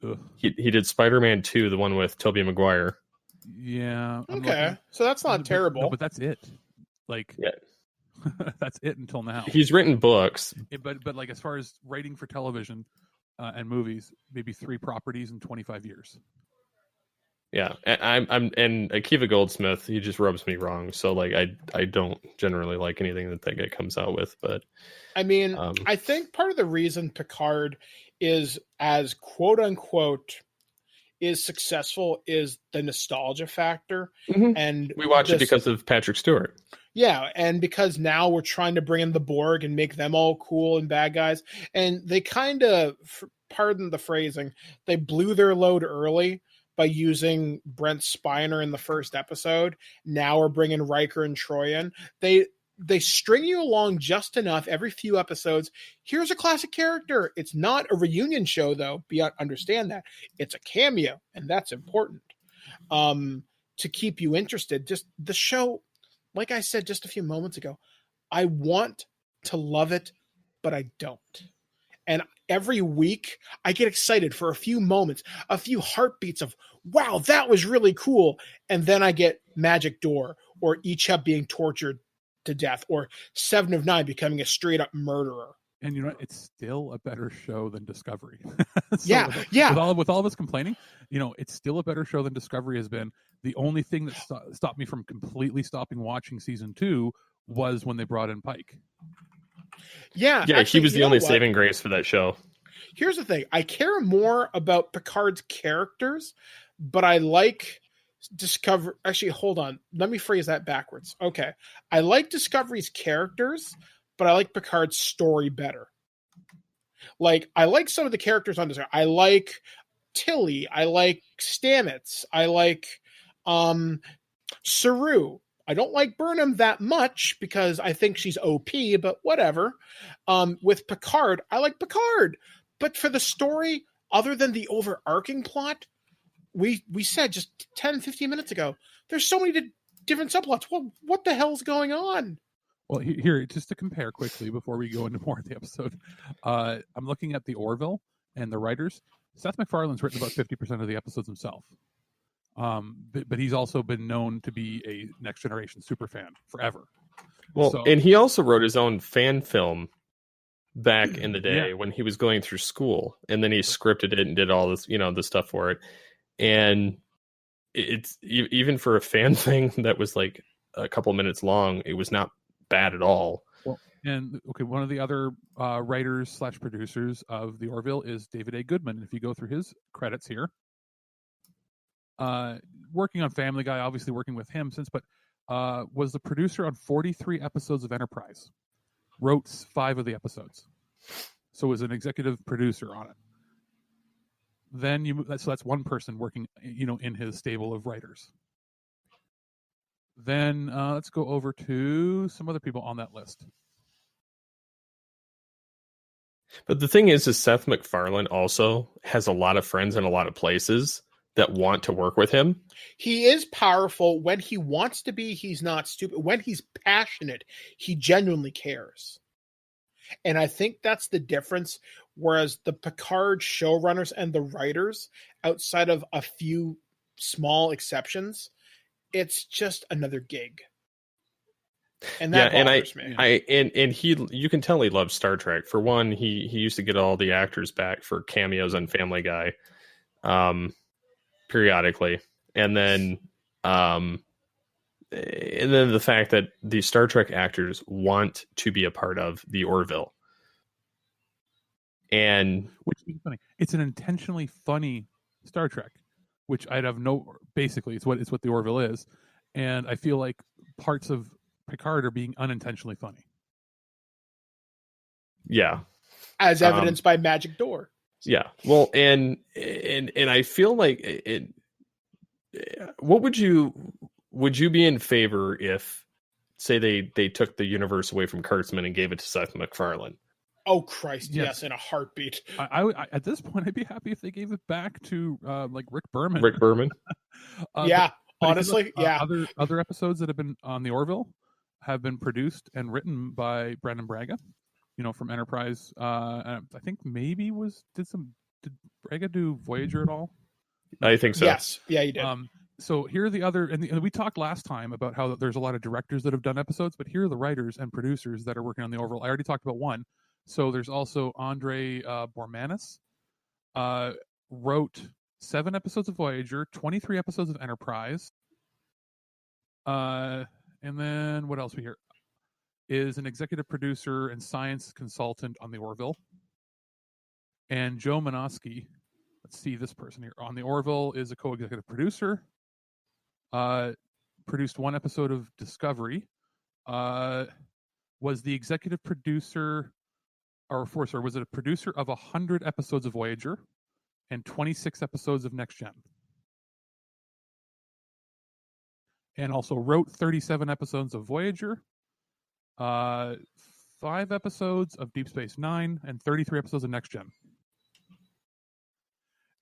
Ugh. He did Spider-Man 2, the one with Tobey Maguire. Yeah. Okay, so that's not terrible. No, but that's it. Like, yeah. That's it until now. He's written books, but like as far as writing for television and movies, maybe 3 properties in 25 years. Yeah, and I'm Akiva Goldsmith. He just rubs me wrong. So like I don't generally like anything that guy comes out with. But I mean, I think part of the reason Picard is as quote unquote is successful is the nostalgia factor. Mm-hmm. And we watch it because of Patrick Stewart. Yeah, and because now we're trying to bring in the Borg and make them all cool and bad guys. And they kind of, pardon the phrasing, they blew their load early by using Brent Spiner in the first episode. Now we're bringing Riker and Troy in. They string you along just enough every few episodes. Here's a classic character. It's not a reunion show, though. Understand that. It's a cameo, and that's important to keep you interested. Just the show, like I said just a few moments ago, I want to love it, but I don't. And every week, I get excited for a few moments, a few heartbeats of, wow, that was really cool. And then I get Magic Door or Ichab being tortured to death or 7 of 9 becoming a straight up murderer. And you know, it's still a better show than Discovery. Yeah. With all of us complaining, you know, it's still a better show than Discovery has been. The only thing that stopped me from completely stopping watching season 2 was when they brought in Pike. Yeah, actually, he was the only saving grace for that show. Here's the thing. I care more about Picard's characters, but I like Discovery. Actually, hold on. Let me phrase that backwards. Okay. I like Discovery's characters, but I like Picard's story better. Like, I like some of the characters on Discovery. I like Tilly. I like Stamets. I like Saru. I don't like Burnham that much because I think she's OP, but whatever. With Picard, I like Picard. But for the story, other than the overarching plot, we said just 10, 15 minutes ago, there's so many different subplots. Well, what the hell's going on? Well, here, just to compare quickly before we go into more of the episode, I'm looking at the Orville and the writers. Seth MacFarlane's written about 50% of the episodes himself. But he's also been known to be a Next Generation super fan forever. Well, and he also wrote his own fan film back in the day when he was going through school, and then he scripted it and did all this, the stuff for it. And it's even for a fan thing that was like a couple minutes long, it was not bad at all. Well, and one of the other writers / producers of the Orville is David A. Goodman. If you go through his credits here, working on Family Guy, obviously working with him since, but was the producer on 43 episodes of Enterprise. Wrote 5 of the episodes, so was an executive producer on it. Then that's one person working, in his stable of writers. Then let's go over to some other people on that list. But the thing is Seth MacFarlane also has a lot of friends in a lot of places that want to work with him. He is powerful when he wants to be. He's not stupid. When he's passionate, he genuinely cares. And I think that's the difference. Whereas the Picard showrunners and the writers, outside of a few small exceptions, it's just another gig. And that bothers me. You can tell he loves Star Trek. For one, he used to get all the actors back for cameos on Family Guy. Periodically, and then the fact that the Star Trek actors want to be a part of the Orville, and which is funny. It's an intentionally funny Star Trek, which I'd have basically it's what the Orville is, and I feel like parts of Picard are being unintentionally funny. Yeah, as evidenced by Magic Door. Yeah, well, and I feel like it. What would you be in favor if, say, they took the universe away from Kurtzman and gave it to Seth MacFarlane? Oh Christ, yes, in a heartbeat. I at this point, I'd be happy if they gave it back to like Rick Berman. Rick Berman. But honestly, Other episodes that have been on the Orville have been produced and written by Brendan Braga. From Enterprise. I think maybe did Braga do Voyager at all? I think so. Yes. Yeah, he did. So here are the other, and we talked last time about how there's a lot of directors that have done episodes, but here are the writers and producers that are working on the Orville. I already talked about one. So there's also Andre Bormanis, wrote 7 episodes of Voyager, 23 episodes of Enterprise. And then what else we hear? Is an executive producer and science consultant on the Orville. And Joe Manosky, let's see this person here, on the Orville is a co-executive producer, produced 1 episode of Discovery, was the executive producer, was it a producer of 100 episodes of Voyager and 26 episodes of Next Gen. And also wrote 37 episodes of Voyager, 5 episodes of Deep Space Nine, and 33 episodes of Next Gen.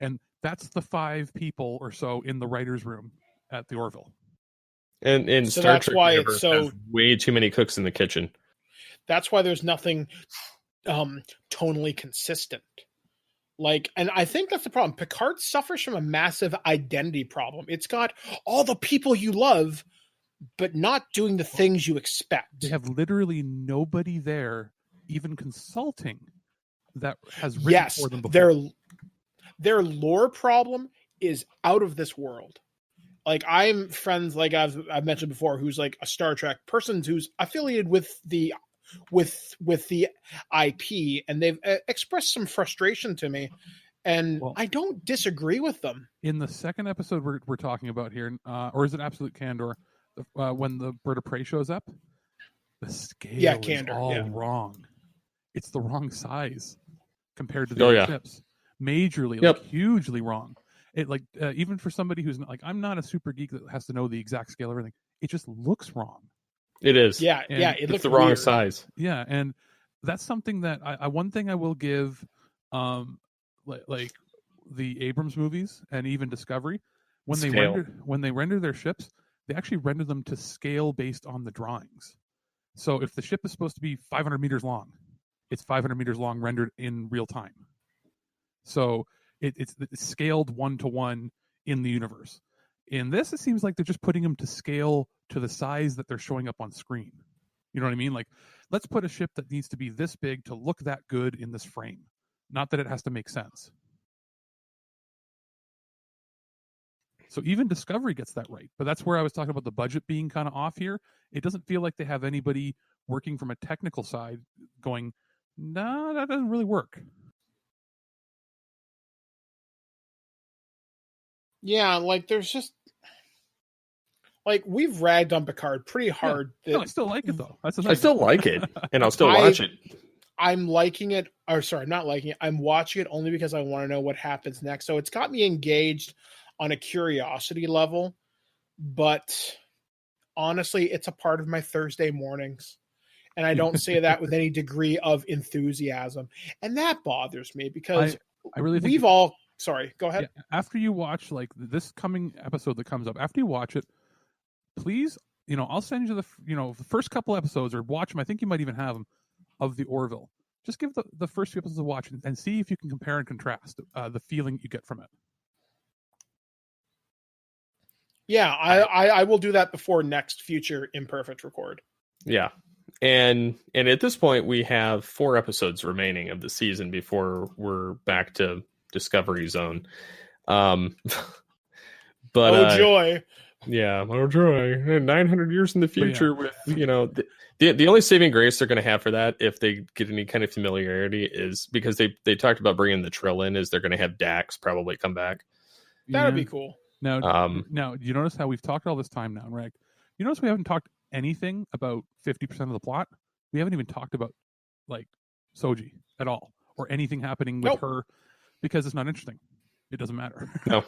And that's the 5 people or so in the writer's room at the Orville. And so Star that's Trek why universe it's so has way too many cooks in the kitchen. That's why there's nothing tonally consistent. And I think that's the problem. Picard suffers from a massive identity problem. It's got all the people you love, but not doing the things you expect. They have literally nobody there, even consulting, that has written for them before. Their lore problem is out of this world. I'm friends, like I've mentioned before, who's like a Star Trek person who's affiliated with the IP, and they've expressed some frustration to me, and I don't disagree with them. In the second episode we're talking about here, or is it Absolute Candor? When the Bird of Prey shows up, the scale is all wrong. It's the wrong size compared to the other ships. Majorly, hugely wrong. It even for somebody who's not, I'm not a super geek that has to know the exact scale of everything. it just looks wrong. It is. Yeah, And yeah, it It's looks the wrong weird. size. Yeah, and that's something that one thing I will give, like the Abrams movies and even Discovery, when Scale. they render their ships, they actually render them to scale based on the drawings. So if the ship is supposed to be 500 meters long, it's 500 meters long rendered in real time. So it's scaled 1-to-1 in the universe. In this, it seems like they're just putting them to scale to the size that they're showing up on screen. You know what I mean? Like, let's put a ship that needs to be this big to look that good in this frame. Not that it has to make sense. So even Discovery gets that right. But that's where I was talking about the budget being kind of off here. It doesn't feel like they have anybody working from a technical side going, no, that doesn't really work. Yeah, like there's just like we've ragged on Picard pretty hard. No, I still like it though. That's the I thing. still like it, and I'll still watch it. I'm liking it, or sorry, not liking it. I'm watching it only because I want to know what happens next. So it's got me engaged on a curiosity level, but honestly, it's a part of my Thursday mornings. And I don't say that with any degree of enthusiasm. And that bothers me because I really think we've all, sorry, go ahead. Yeah, after you watch like this coming episode that comes up, after you watch it, please, I'll send you the first couple episodes, or watch them. I think you might even have them, of the Orville. Just give the first few episodes a watch and see if you can compare and contrast the feeling you get from it. Yeah, I will do that before next Future Imperfect record. Yeah. And at this point, we have 4 episodes remaining of the season before we're back to Discovery Zone. But joy. Yeah, oh joy. 900 years in the future with, the only saving grace they're going to have for that, if they get any kind of familiarity, is because they talked about bringing the Trill in, is they're going to have Dax probably come back. That would be cool. Now, do you notice how we've talked all this time now, right? You notice we haven't talked anything about 50% of the plot? We haven't even talked about, like, Soji at all, or anything happening with her, because it's not interesting. It doesn't matter. No.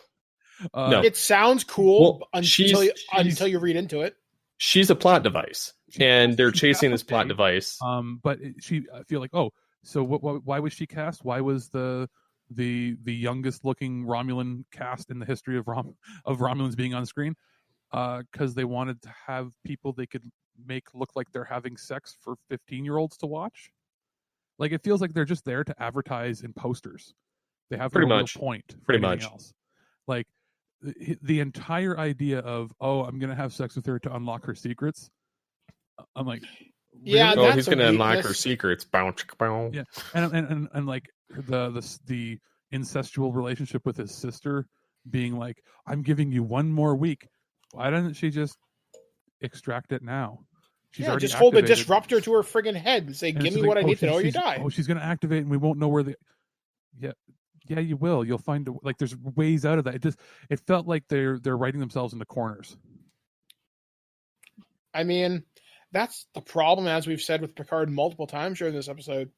No. It sounds cool until you read into it. She's a plot device, and they're chasing this plot device. But I feel like, so why was she cast? Why was the youngest looking Romulan cast in the history of Romulans being on screen? Because they wanted to have people they could make look like they're having sex for 15-year-olds to watch. Like, it feels like they're just there to advertise in posters. They have no real point. Pretty much. Else. Like, the entire idea of, I'm going to have sex with her to unlock her secrets. I'm like, really? Yeah, he's going to unlock her secrets. Bounce, bounce. Yeah, and like the incestual relationship with his sister being like, I'm giving you one more week. Why doesn't she just extract it now? She's already just hold a activated. disruptor to her friggin' head and say, give me what I need to know or you die. She's going to activate and we won't know where Yeah, you will. You'll find there's ways out of that. It felt like they're writing themselves into corners. I mean, that's the problem, as we've said with Picard multiple times during this episode.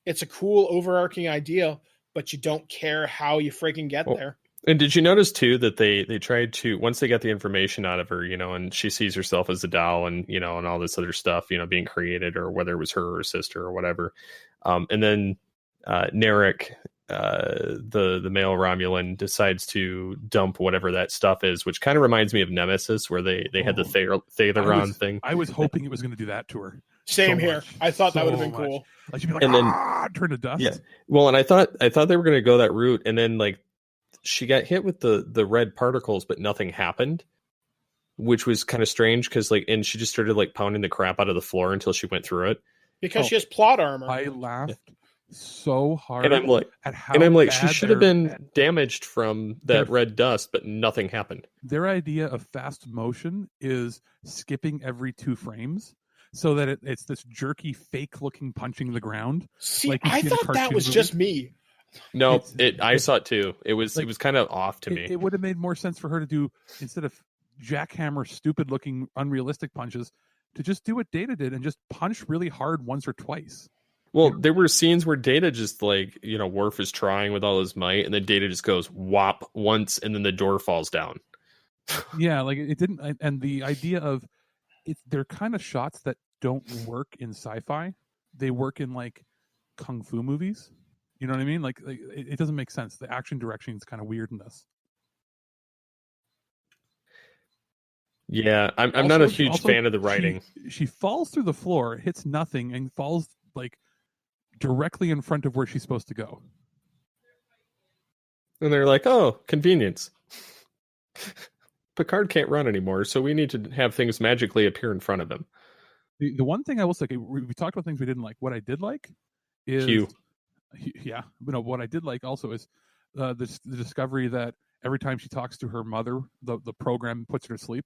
It's a cool overarching idea, but you don't care how you freaking get there. And did you notice too that they tried to, once they got the information out of her, and she sees herself as a doll, and and all this other stuff, being created, or whether it was her or her sister or whatever, and then Narek, the male Romulan, decides to dump whatever that stuff is, which kind of reminds me of Nemesis, where they had the Thaleron thing. I was hoping it was going to do that to her. Same here. I thought that would have been cool. Like, she'd be like, and then turn to dust. Yeah. Well, and I thought they were going to go that route, and then like she got hit with the red particles, but nothing happened, which was kind of strange because and she just started like pounding the crap out of the floor until she went through it because she has plot armor. I laughed so hard, and I'm like, she should have been damaged from that red dust, but nothing happened. Their idea of fast motion is skipping every 2 frames, so that it's this jerky, fake-looking punching the ground. See, I thought that was just me. No, I saw it too. It was kind of off to me. It would have made more sense for her to do, instead of jackhammer, stupid-looking, unrealistic punches, to just do what Data did and just punch really hard once or twice. Well, there were scenes where Data just Worf is trying with all his might, and then Data just goes whop once, and then the door falls down. Yeah, like it didn't, and the idea of they're kind of shots that don't work in sci-fi. They work in like kung fu movies. You know what I mean? Like it doesn't make sense. The action direction is kind of weird in this. Yeah, I'm not a huge fan of the writing. She falls through the floor, hits nothing, and falls like directly in front of where she's supposed to go. And they're like, oh, convenience. Picard can't run anymore, so we need to have things magically appear in front of him. The one thing I will say, we talked about things we didn't like. What I did like is Hugh. Yeah, but no, what I did like also is the discovery that every time she talks to her mother, the program puts her to sleep.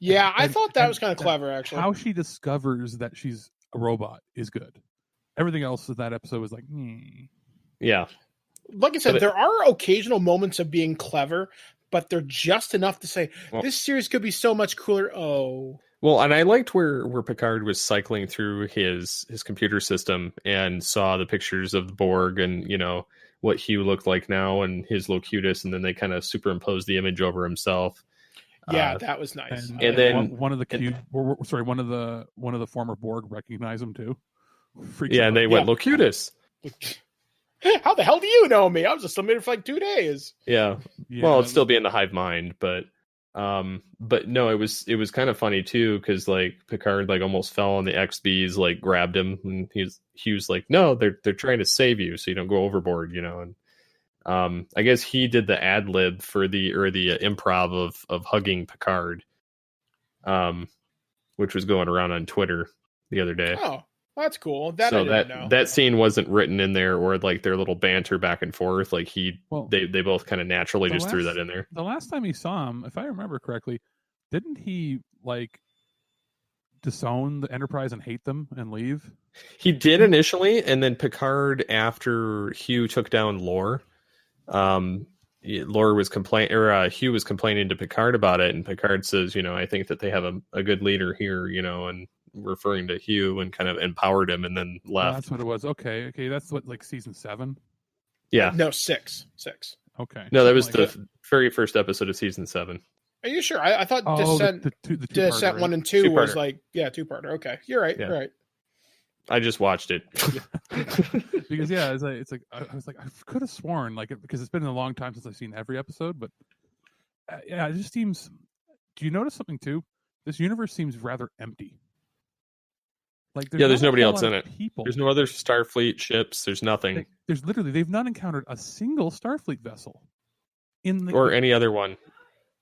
Yeah, I thought that was kind of clever, actually. How she discovers that she's a robot is good. Everything else in that episode was like, yeah. Like I said, there are occasional moments of being clever, but they're just enough to say, this series could be so much cooler. Oh. Well, and I liked where Picard was cycling through his computer system and saw the pictures of the Borg and, what Hugh looked like now and his Locutus, and then they kind of superimposed the image over himself. Yeah, that was nice. And then one of the one of the former Borg recognized him too. And they went Locutus. How the hell do you know me? I was just submitted for like 2 days. Yeah. Well, it'd still be in the hive mind, but no, it was kind of funny too, because like Picard like almost fell on the XBs, like grabbed him, and Hugh's like, no, they're trying to save you, so you don't go overboard, and I guess he did the ad lib for the improv of hugging Picard, which was going around on Twitter the other day. Oh, that's cool. That scene wasn't written in there, or like their little banter back and forth. Like they both kind of naturally just threw that in there. The last time he saw him, if I remember correctly, didn't he like disown the Enterprise and hate them and leave? He did initially, and then Picard, after Hugh took down Lore, Hugh was complaining to Picard about it, and Picard says, I think that they have a good leader here, and referring to Hugh, and kind of empowered him, and then left. That's what it was. Okay, that's what, like season 7. Yeah, no, 6. Okay, no, that was the very first episode of season 7. Are you sure? I thought Descent, the Descent right? 1 and 2 was like two-parter. Okay, you're right. Yeah. You're right. I just watched it because it's like I was like, I could have sworn because it's been a long time since I've seen every episode, but it just seems. Do you notice something too? This universe seems rather empty. Like there's nobody else in it. People. There's no other Starfleet ships. There's nothing. They've not encountered a single Starfleet vessel or any other one.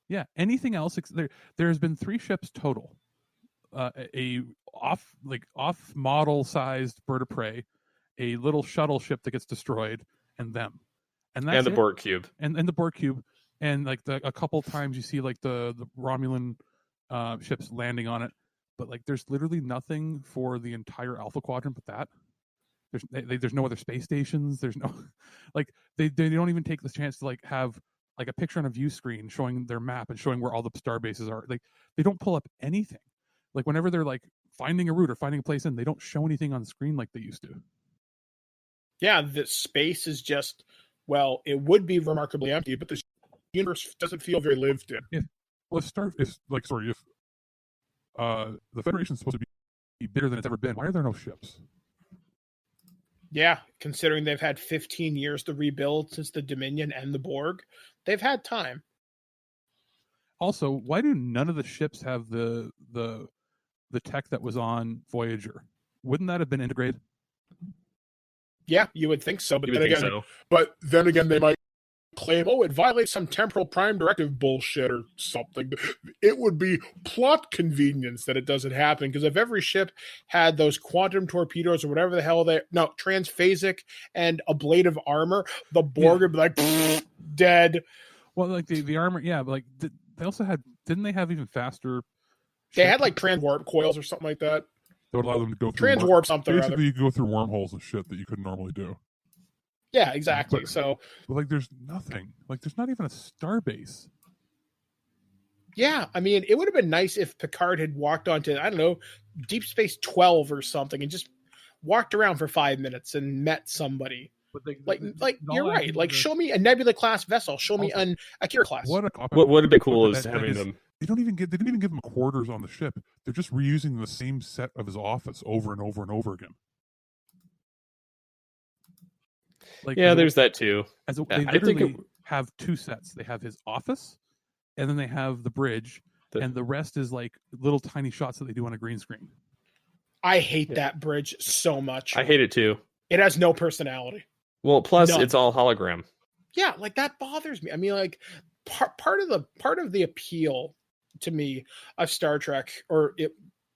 Yeah, anything else? There has been 3 ships total. A off model sized bird of prey, a little shuttle ship that gets destroyed, and them, and that's the Borg cube, and the Borg cube, and like a couple times you see like the Romulan ships landing on it, but like there's literally nothing for the entire Alpha Quadrant but that. There's no other space stations. There's no like they don't even take the chance to like have like a picture on a view screen showing their map and showing where all the star bases are. Like they don't pull up anything. Like whenever they're like finding a route or finding a place in, they don't show anything on screen like they used to. Yeah, the space is just, well, it would be remarkably empty, but the universe doesn't feel very lived in. If the Federation's supposed to be bigger than it's ever been, why are there no ships? Yeah, considering they've had 15 years to rebuild since the Dominion and the Borg, they've had time. Also, why do none of the ships have the tech that was on Voyager? Wouldn't that have been integrated? Yeah, you would think so. But then again, they might claim, it violates some temporal prime directive bullshit or something. It would be plot convenience that it doesn't happen, because if every ship had those quantum torpedoes or whatever the hell transphasic and ablative armor, the Borg would be like, dead. Well, like the armor, yeah, but like they also had, didn't they have even faster? They had like transwarp coils or something like that. That would allow them to go through transwarp something. Basically, you go through wormholes and shit that you couldn't normally do. Yeah, exactly. But like, there's nothing. Like, there's not even a starbase. Yeah, I mean, it would have been nice if Picard had walked onto, I don't know, Deep Space 12 or something, and just walked around for 5 minutes and met somebody. Like you're right. Like, show me a Nebula class vessel. Show me an Akira class. What would have been cool is having them. They didn't even give him quarters on the ship. They're just reusing the same set of his office over and over and over again. Like, yeah, there's that too. They literally have two sets. They have his office, and then they have the bridge, and the rest is like little tiny shots that they do on a green screen. I hate that bridge so much. I hate it too. It has no personality. Well, plus it's all hologram. Yeah, like that bothers me. I mean, like part of the appeal to me of Star Trek,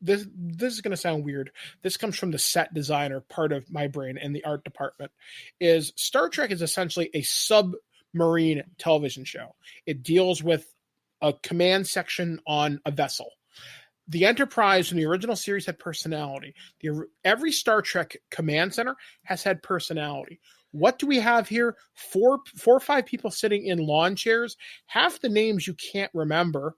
this is going to sound weird. This comes from the set designer part of my brain and the art department. Is Star Trek is essentially a submarine television show. It deals with a command section on a vessel. The Enterprise in the original series had personality. Every Star Trek command center has had personality. What do we have here? Four or five people sitting in lawn chairs. Half the names you can't remember.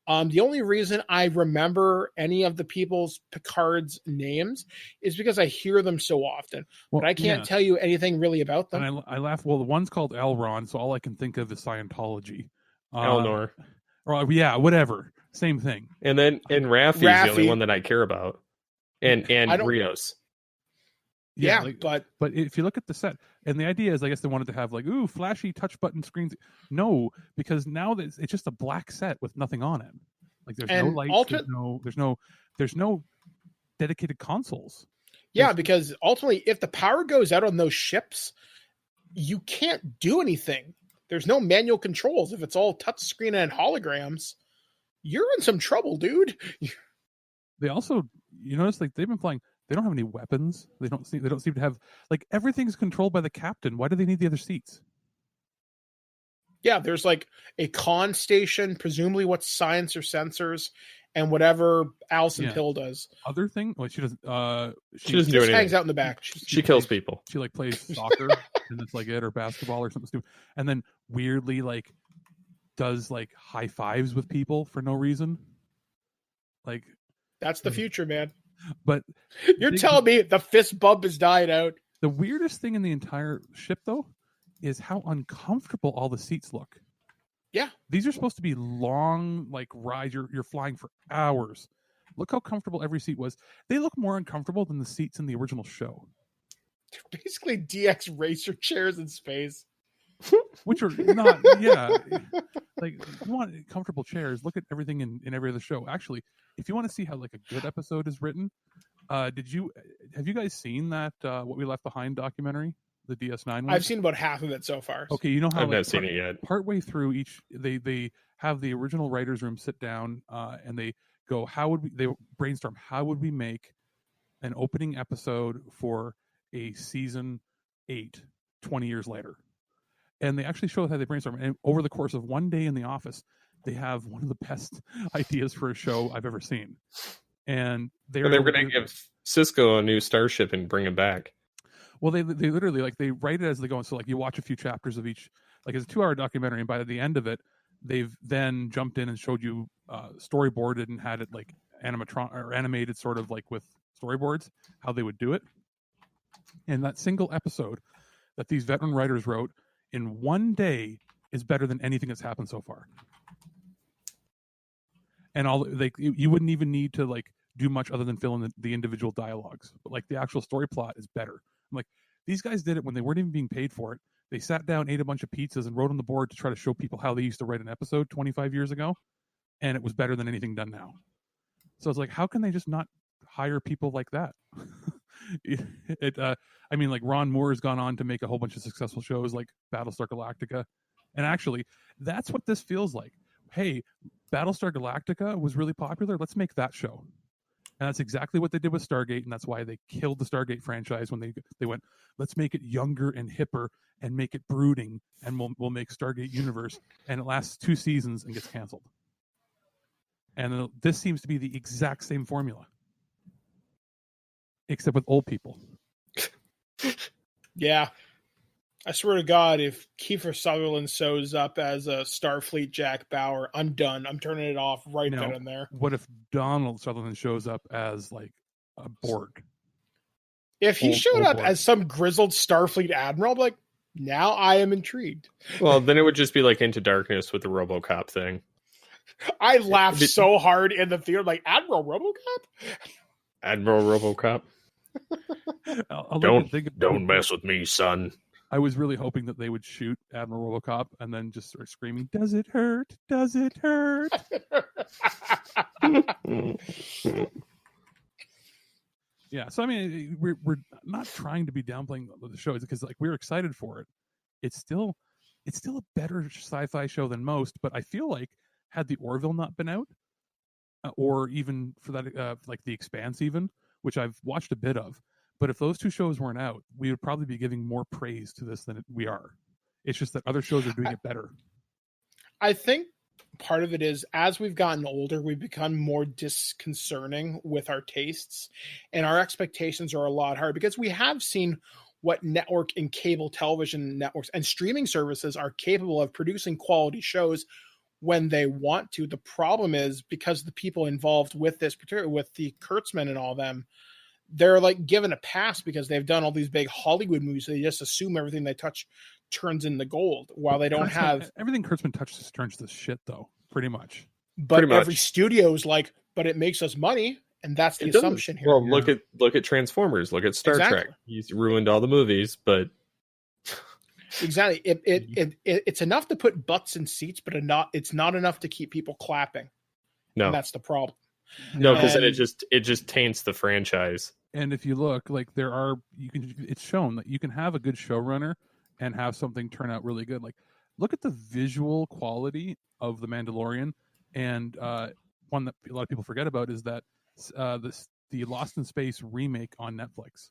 The only reason I remember any of the people's Picard's names is because I hear them so often. But I can't tell you anything really about them. And I laugh. Well, the one's called Elron, so all I can think of is Scientology. Elnor. Or yeah, whatever. Same thing. And Raffi's the only one that I care about. And Rios. Yeah, but if you look at the set, and the idea is, I guess they wanted to have like, ooh, flashy touch button screens. No, because now it's just a black set with nothing on it. Like there's no lights, there's no dedicated consoles. Yeah, because ultimately, if the power goes out on those ships, you can't do anything. There's no manual controls. If it's all touchscreen and holograms, you're in some trouble, dude. They also, you notice, like they've been flying. They don't have any weapons. They don't seem to have, like, everything's controlled by the captain. Why do they need the other seats? Yeah, there's like a con station, presumably what's science or sensors, and whatever Alison Pill does. Other thing, well, she doesn't. She doesn't do anything. Hangs out in the back. She kills people. She like plays soccer, and that's like it, or basketball, or something stupid. And then weirdly, like, does like high fives with people for no reason. Like, that's the future, man. But you're telling me the fist bump is dying out. The weirdest thing in the entire ship, though, is how uncomfortable all the seats look. Yeah. These are supposed to be long, like, rides. You're flying for hours. Look how comfortable every seat was. They look more uncomfortable than the seats in the original show. They're basically DX racer chairs in space. Which are not, yeah. Like, if you want comfortable chairs, look at everything in every other show. Actually, if you want to see how like a good episode is written, have you guys seen that What We Left Behind documentary, the DS9 one? I've seen about half of it so far. Okay, you know how I've not seen it yet. Partway through each, they have the original writers' room sit down, and they go, they brainstorm how would we make an opening episode for a season 8 20 years later. And they actually show how they brainstorm. And over the course of one day in the office, they have one of the best ideas for a show I've ever seen. And they were going to give Cisco a new starship and bring him back. Well, they literally, like, they write it as they go. And so, like, you watch a few chapters of each, like, it's a 2-hour documentary. And by the end of it, they've then jumped in and showed you storyboarded and had it like animated, sort of like with storyboards, how they would do it. And that single episode that these veteran writers wrote in one day is better than anything that's happened so far. And you wouldn't even need to like do much other than fill in the individual dialogues. But like the actual story plot is better. I'm like, these guys did it when they weren't even being paid for it. They sat down, ate a bunch of pizzas, and wrote on the board to try to show people how they used to write an episode 25 years ago. And it was better than anything done now. So it's like, how can they just not hire people like that? I mean, like Ron Moore has gone on to make a whole bunch of successful shows like Battlestar Galactica. And actually, that's what this feels like. Hey, Battlestar Galactica was really popular. Let's make that show. And that's exactly what they did with Stargate. And that's why they killed the Stargate franchise when they went, let's make it younger and hipper and make it brooding. And we'll make Stargate Universe. And it lasts 2 seasons and gets canceled. And this seems to be the exact same formula. Except with old people. Yeah. I swear to God, if Kiefer Sutherland shows up as a Starfleet Jack Bauer, I'm done. I'm turning it off right then and there. What if Donald Sutherland shows up as like a Borg? If he showed up boy. as some grizzled Starfleet admiral, I'm like, now I am intrigued. Well, then it would just be like Into Darkness with the RoboCop thing. I laughed so hard in the theater, like, Admiral RoboCop? Admiral RoboCop. Don't mess with me, son. I was really hoping that they would shoot Admiral RoboCop and then just start screaming, "Does it hurt? Does it hurt?" Yeah, so I mean, we're not trying to be downplaying the show because like we're excited for it. It's still a better sci-fi show than most, but I feel like had the Orville not been out, or even for that like The Expanse, even, which I've watched a bit of, but if those two shows weren't out, we would probably be giving more praise to this than we are. It's just that other shows are doing it better. I think part of it is as we've gotten older, we've become more disconcerting with our tastes, and our expectations are a lot higher because we have seen what network and cable television networks and streaming services are capable of producing quality shows when they want to. The problem is because the people involved with this, particularly with the Kurtzman and all them, they're like given a pass because they've done all these big Hollywood movies. So they just assume everything they touch turns into gold while they don't have everything Kurtzman touches turns to shit though, pretty much. But every studio's like, but it makes us money, and that's the assumption here. Well, look at Transformers, look at Star Trek. He's ruined all the movies, but exactly. It's enough to put butts in seats, but it's not enough to keep people clapping. No, and that's the problem. No, because then it just taints the franchise. And if you look, like it's shown that you can have a good showrunner and have something turn out really good. Like, look at the visual quality of The Mandalorian, and one that a lot of people forget about is that the Lost in Space remake on Netflix.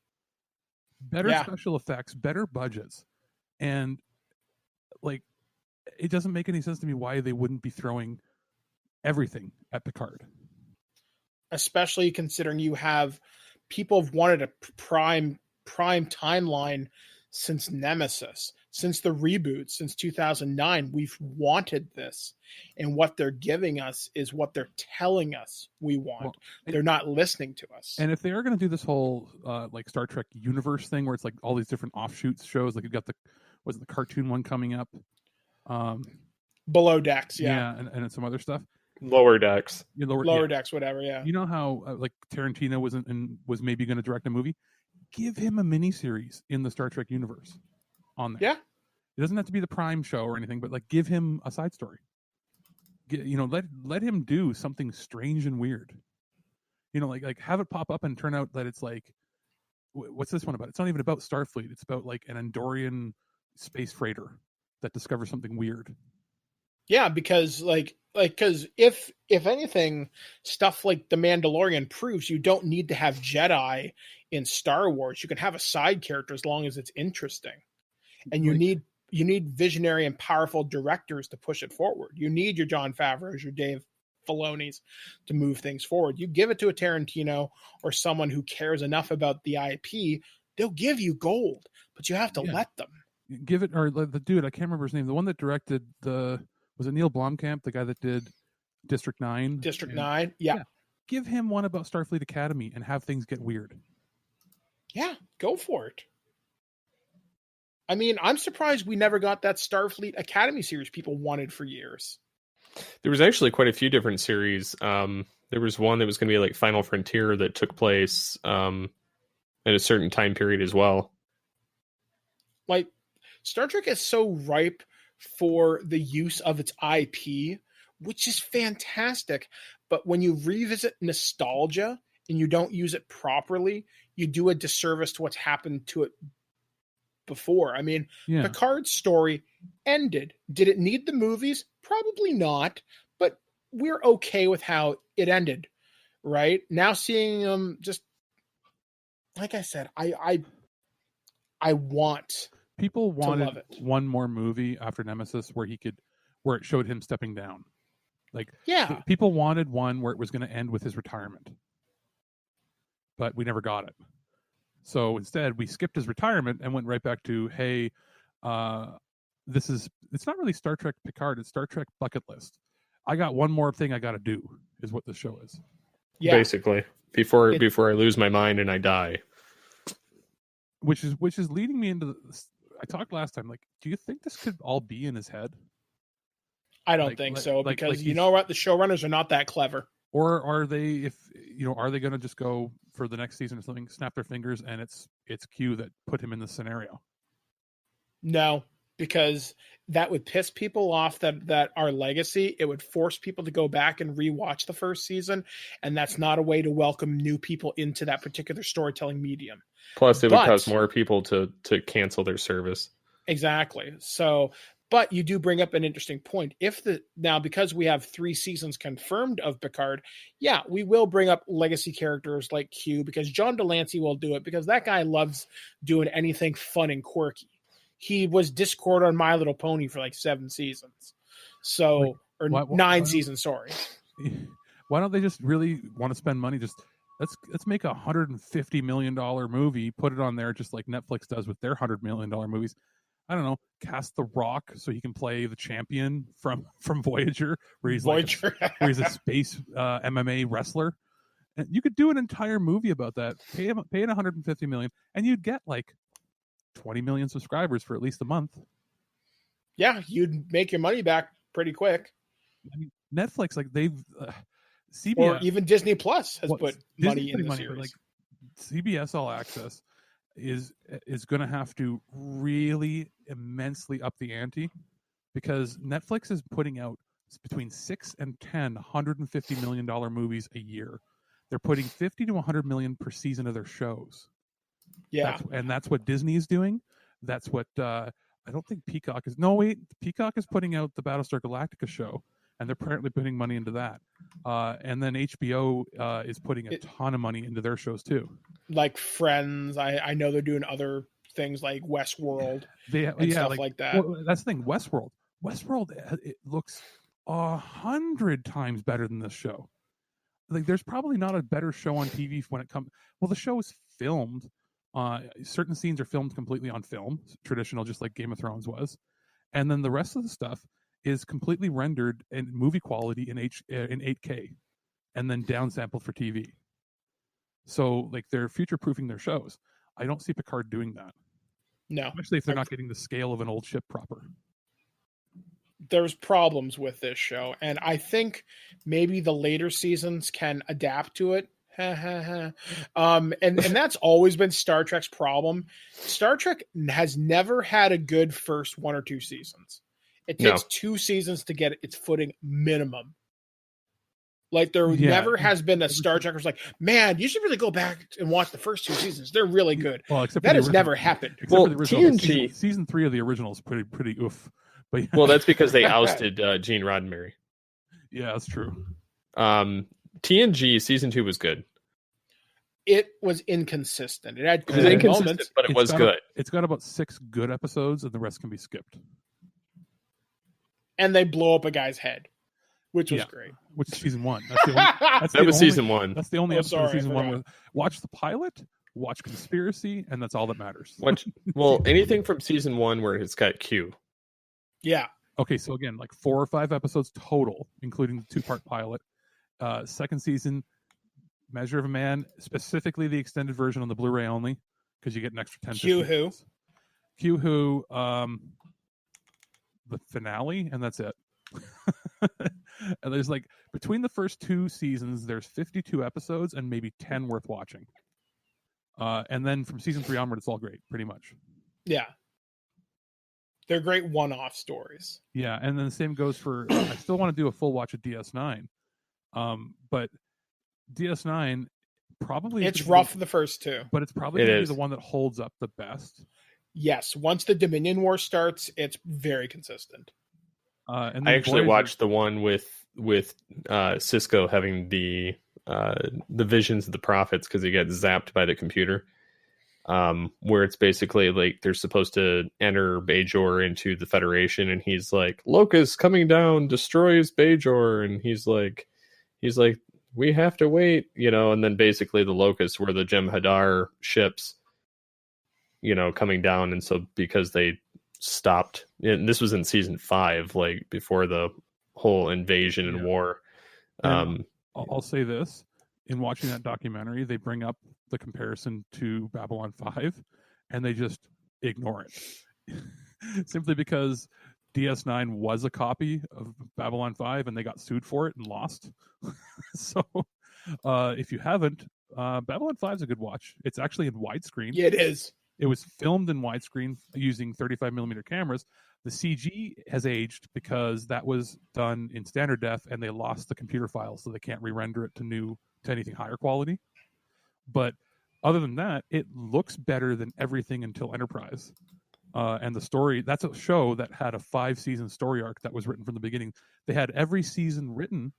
Better special effects, better budgets, and like it doesn't make any sense to me why they wouldn't be throwing everything at Picard. Especially considering you have people have wanted a prime timeline since Nemesis, since the reboot, since 2009. We've wanted this, and what they're giving us is what they're telling us we want. Well, they're not listening to us. And if they are going to do this whole like Star Trek universe thing, where it's like all these different offshoots shows, like you've got the cartoon one coming up, Below Decks, and some other stuff. Lower Decks, lower Decks, whatever. Yeah, you know how like Tarantino was maybe going to direct a movie. Give him a miniseries in the Star Trek universe on there. Yeah, it doesn't have to be the Prime show or anything, but like give him a side story. Let him do something strange and weird. Like have it pop up and turn out that it's like, what's this one about? It's not even about Starfleet. It's about like an Andorian space freighter that discovers something weird. Yeah, because because if anything, stuff like The Mandalorian proves you don't need to have Jedi in Star Wars. You can have a side character as long as it's interesting, and you need visionary and powerful directors to push it forward. You need your Jon Favreau's, your Dave Filoni's to move things forward. You give it to a Tarantino or someone who cares enough about the IP, they'll give you gold, but you have to let them. Give it, or the dude, I can't remember his name, the one that directed was it Neil Blomkamp, the guy that did District 9? District 9, yeah. Give him one about Starfleet Academy and have things get weird. Yeah, go for it. I mean, I'm surprised we never got that Starfleet Academy series people wanted for years. There was actually quite a few different series. There was one that was going to be like Final Frontier that took place at a certain time period as well. Like, Star Trek is so ripe for the use of its IP, which is fantastic. But when you revisit nostalgia and you don't use it properly, you do a disservice to what's happened to it before. I mean, Picard's story ended. Did it need the movies? Probably not, but we're okay with how it ended, right? Now seeing them just, like I said, I want... People wanted one more movie after Nemesis where it showed him stepping down. Like, people wanted one where it was going to end with his retirement, but we never got it. So instead, we skipped his retirement and went right back to, hey, it's not really Star Trek Picard, it's Star Trek bucket list. I got one more thing I got to do, is what the show is. Yeah. Basically, before I lose my mind and I die. which is leading me into I talked last time, like, do you think this could all be in his head? I don't think so, because you know what? The showrunners are not that clever. Or are they, are they going to just go for the next season or something, snap their fingers, and it's Q that put him in the scenario? No, because that would piss people off that are legacy. It would force people to go back and rewatch the first season, and that's not a way to welcome new people into that particular storytelling medium. Plus, it would cause more people to cancel their service. Exactly. So, but you do bring up an interesting point. Because we have 3 seasons confirmed of Picard, yeah, we will bring up legacy characters like Q, because John Delancey will do it, because that guy loves doing anything fun and quirky. He was Discord on My Little Pony for like 7 seasons. So, or 9 seasons, sorry. Why don't they just really want to spend money? Just let's make a $150 million movie, put it on there just like Netflix does with their $100 million movies. I don't know, cast The Rock so he can play the champion from Voyager, where he's where he's a space MMA wrestler. And you could do an entire movie about that. Pay him $150 million, and you'd get like 20 million subscribers for at least a month. Yeah, you'd make your money back pretty quick. I mean, Netflix, like they've CBS, or even Disney Plus has put money in the series. Like CBS All Access is going to have to really immensely up the ante, because Netflix is putting out between 6 and 10 $150 million movies a year. They're putting 50 to 100 million per season of their shows. Yeah, that's what Disney is doing. That's what I don't think Peacock is. No, wait, Peacock is putting out the Battlestar Galactica show, and they're apparently putting money into that. And then HBO is putting a ton of money into their shows too. Like Friends, I know they're doing other things like Westworld and stuff like that. Well, that's the thing. Westworld, it looks 100 times better than this show. Like, there's probably not a better show on TV when it comes. Well, the show is filmed. Certain scenes are filmed completely on film, traditional, just like Game of Thrones was, and then the rest of the stuff is completely rendered in movie quality in 8K, and then downsampled for TV. So, like, they're future-proofing their shows. I don't see Picard doing that. No, especially if they're not getting the scale of an old ship proper. There's problems with this show, and I think maybe the later seasons can adapt to it. And that's always been Star Trek's problem. Star Trek has never had a good first 1 or 2 seasons. It takes 2 seasons to get its footing minimum. Like, there never has been a Star Trek who's like, man, you should really go back and watch the first 2 seasons. They're really good. Well, except that has never happened. Well, TNG season 3 of the original is pretty oof. But well, that's because they ousted Gene Roddenberry. Yeah, that's true. TNG season 2 was good. It was inconsistent. It had moments, but it was good. It's got about 6 good episodes, and the rest can be skipped. And they blow up a guy's head, which was great. Which is season 1. That was season 1. That's the only episode of season 1. Watch the pilot, watch Conspiracy, and that's all that matters. Well, anything from season 1 where it's got Q. Yeah. Okay, so again, like 4 or 5 episodes total, including the 2-part pilot. Second season, Measure of a Man, specifically the extended version on the Blu-ray only, because you get an extra 10. Q Who, the finale, and that's it. And there's like, between the first 2 seasons, there's 52 episodes and maybe 10 worth watching. And then from season 3 onward, it's all great, pretty much. Yeah. They're great one-off stories. Yeah, and then the same goes for, I still want to do a full watch of DS9. But DS9 probably... It's rough for the first 2. But it's probably going to be the one that holds up the best. Yes, once the Dominion War starts, it's very consistent. And I actually watched the one with Cisco having the visions of the prophets because he gets zapped by the computer. Where it's basically like they're supposed to enter Bajor into the Federation, and he's like, Locust coming down destroys Bajor, and he's like, we have to wait, and then basically the Locusts were the Jem'Hadar ships, coming down, and so because they stopped, and this was in season 5, like before the whole invasion and war. I'll say this. In watching that documentary, they bring up the comparison to Babylon 5, and they just ignore it. Simply because DS9 was a copy of Babylon 5 and they got sued for it and lost. So if you haven't, Babylon 5 is a good watch. It's actually in widescreen. Yeah, it is. It was filmed in widescreen using 35 millimeter cameras. The CG has aged because that was done in standard def and they lost the computer files, so they can't re-render it to anything higher quality. But other than that, it looks better than everything until Enterprise. And the story, that's a show that had a 5-season story arc that was written from the beginning. They had every season written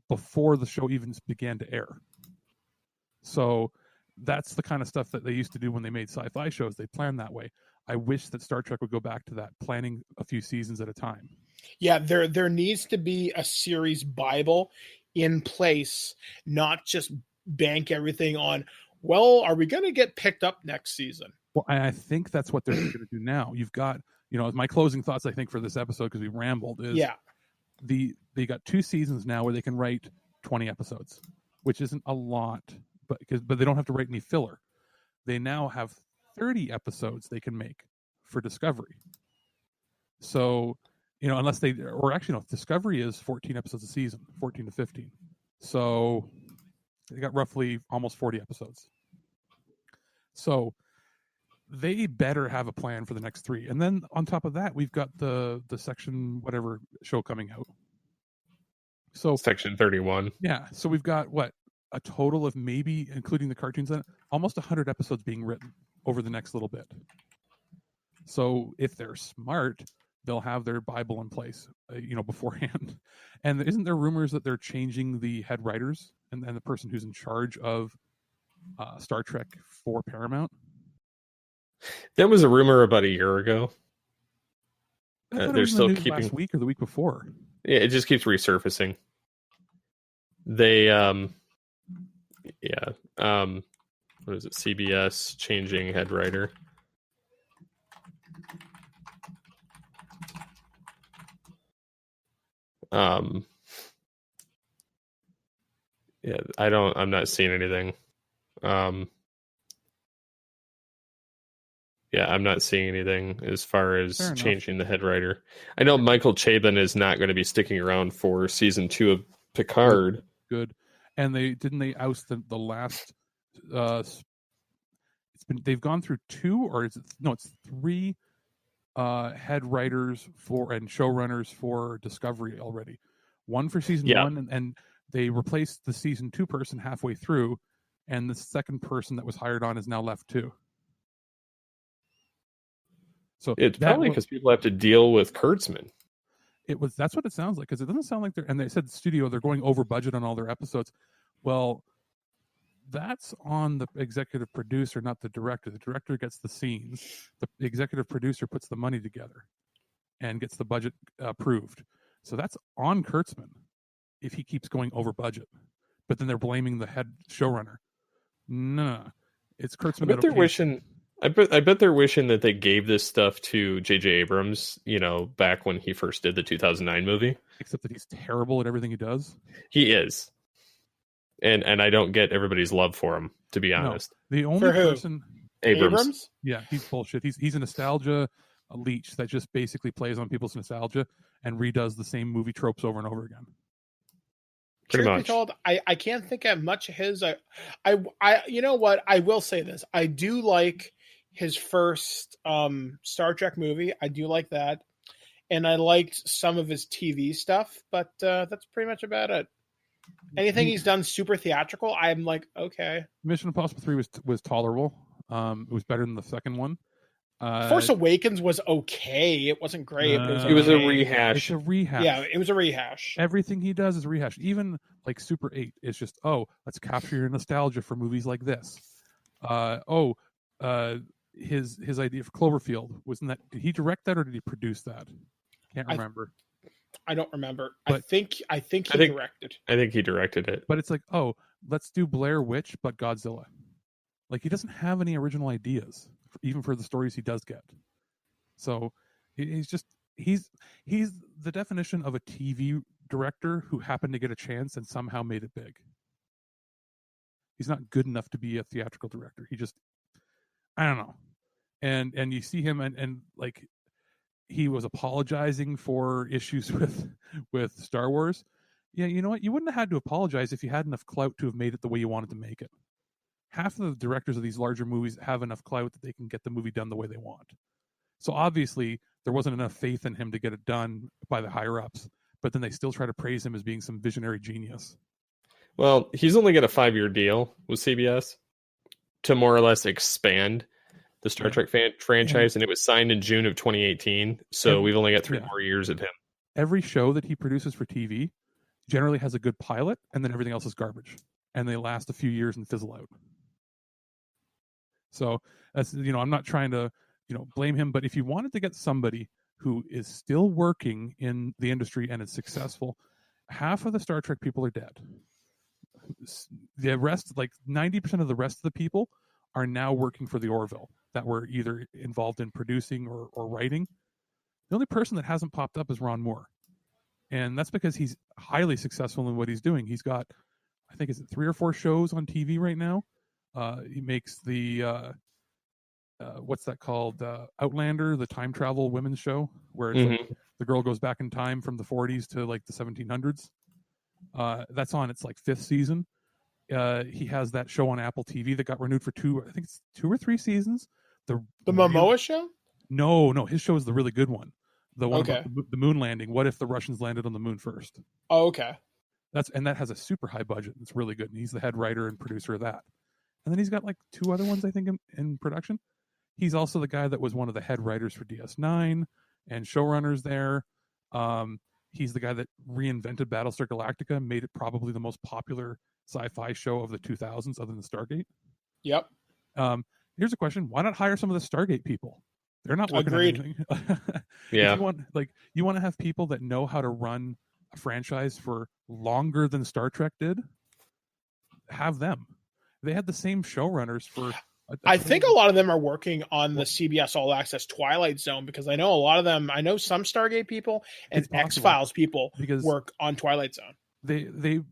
before the show even began to air. So that's the kind of stuff that they used to do when they made sci-fi shows. They planned that way. I wish that Star Trek would go back to that, planning a few seasons at a time. Yeah, there needs to be a series Bible in place, not just bank everything on, well, are we going to get picked up next season? Well, I think that's what they're going to do now. You've got, my closing thoughts, I think, for this episode, because we rambled, is they got 2 seasons now where they can write 20 episodes, which isn't a lot, but they don't have to write any filler. They now have 30 episodes they can make for Discovery. So, unless Discovery is 14 episodes a season, 14 to 15. So they got roughly almost 40 episodes. So they better have a plan for the next 3. And then on top of that, we've got the section whatever show coming out. So Section 31. Yeah. So we've got a total of, maybe including the cartoons in it, almost 100 episodes being written over the next little bit. So if they're smart, they'll have their Bible in place, beforehand. And isn't there rumors that they're changing the head writers and the person who's in charge of Star Trek for Paramount? That was a rumor about a year ago. They're still keeping last week or the week before. Yeah, it just keeps resurfacing. They what is it? CBS changing head writer. Yeah, I'm not seeing anything. Yeah, I'm not seeing anything as far as changing the head writer. I know Michael Chabon is not going to be sticking around for season 2 of Picard. Good. And they oust the last they've gone through 2 or it's 3 head writers and showrunners for Discovery already. One for season 1 and they replaced the season 2 person halfway through, and the second person that was hired on is now left too. So it's probably because people have to deal with Kurtzman. That's what it sounds like, because it doesn't sound like and they said the studio, they're going over budget on all their episodes. Well, that's on the executive producer, not the director. The director gets the scenes. The executive producer puts the money together and gets the budget approved. So that's on Kurtzman if he keeps going over budget. But then they're blaming the head showrunner. No, it's Kurtzman. I bet they're wishing that they gave this stuff to J.J. Abrams, back when he first did the 2009 movie. Except that he's terrible at everything he does. He is. And I don't get everybody's love for him, to be honest. No, the only person... Abrams? Yeah, he's bullshit. He's a nostalgia leech that just basically plays on people's nostalgia and redoes the same movie tropes over and over again. Truth be told, I can't think of much of his. I you know what? I will say this. I do like his first Star Trek movie. I do like that. And I liked some of his TV stuff, but that's pretty much about it. Anything he's done super theatrical, I'm like, okay. Mission Impossible 3 was tolerable. It was better than the second one. Force Awakens was okay. It wasn't great. But it was a rehash. It's a rehash. Yeah, it was a rehash. Everything he does is a rehash. Even like Super 8 is just, let's capture your nostalgia for movies like this. His idea for Cloverfield, wasn't that? Did he direct that or did he produce that? Can't remember. I don't remember. But I think he directed. I think he directed it. But it's like, let's do Blair Witch, but Godzilla. Like, he doesn't have any original ideas, even for the stories he does get. So he's the definition of a TV director who happened to get a chance and somehow made it big. He's not good enough to be a theatrical director. I don't know. and you see him and like he was apologizing for issues with Star Wars. Yeah, you know what? You wouldn't have had to apologize if you had enough clout to have made it the way you wanted to make it. Half of the directors of these larger movies have enough clout that they can get the movie done the way they want. So obviously there wasn't enough faith in him to get it done by the higher ups, but then they still try to praise him as being some visionary genius. Well, he's only got a 5-year deal with CBS to more or less expand the Star Trek franchise, and it was signed in June of 2018. So we've only got 3 more years of him. Every show that he produces for TV generally has a good pilot, and then everything else is garbage, and they last a few years and fizzle out. So that's, I'm not trying to, blame him, but if you wanted to get somebody who is still working in the industry and is successful, half of the Star Trek people are dead. The rest, like 90% of the rest of the people, are now working for the Orville that were either involved in producing or writing. The only person that hasn't popped up is Ron Moore. And that's because he's highly successful in what he's doing. He's got, I think, 3 or 4 shows on TV right now. He makes the, what's that called? Outlander, the time travel women's show, where it's like the girl goes back in time from the 40s to like the 1700s. That's on its like 5th season. He has that show on Apple TV that got renewed for 2 or 3 seasons. The Momoa show? No, his show is the really good one. The one about the moon landing. What if the Russians landed on the moon first? Oh, okay. That has a super high budget. It's really good. And he's the head writer and producer of that. And then he's got like 2 other ones, I think, in production. He's also the guy that was one of the head writers for DS9 and showrunners there. He's the guy that reinvented Battlestar Galactica, made it probably the most popular sci-fi show of the 2000s other than Stargate. Yep. Here's a question. Why not hire some of the Stargate people? They're not working on anything. Yeah. You want to have people that know how to run a franchise for longer than Star Trek did? Have them. They had the same showrunners for... I think a lot of them are working on the CBS All Access Twilight Zone, because I know a lot of them. I know some Stargate people and X-Files people work on Twilight Zone. It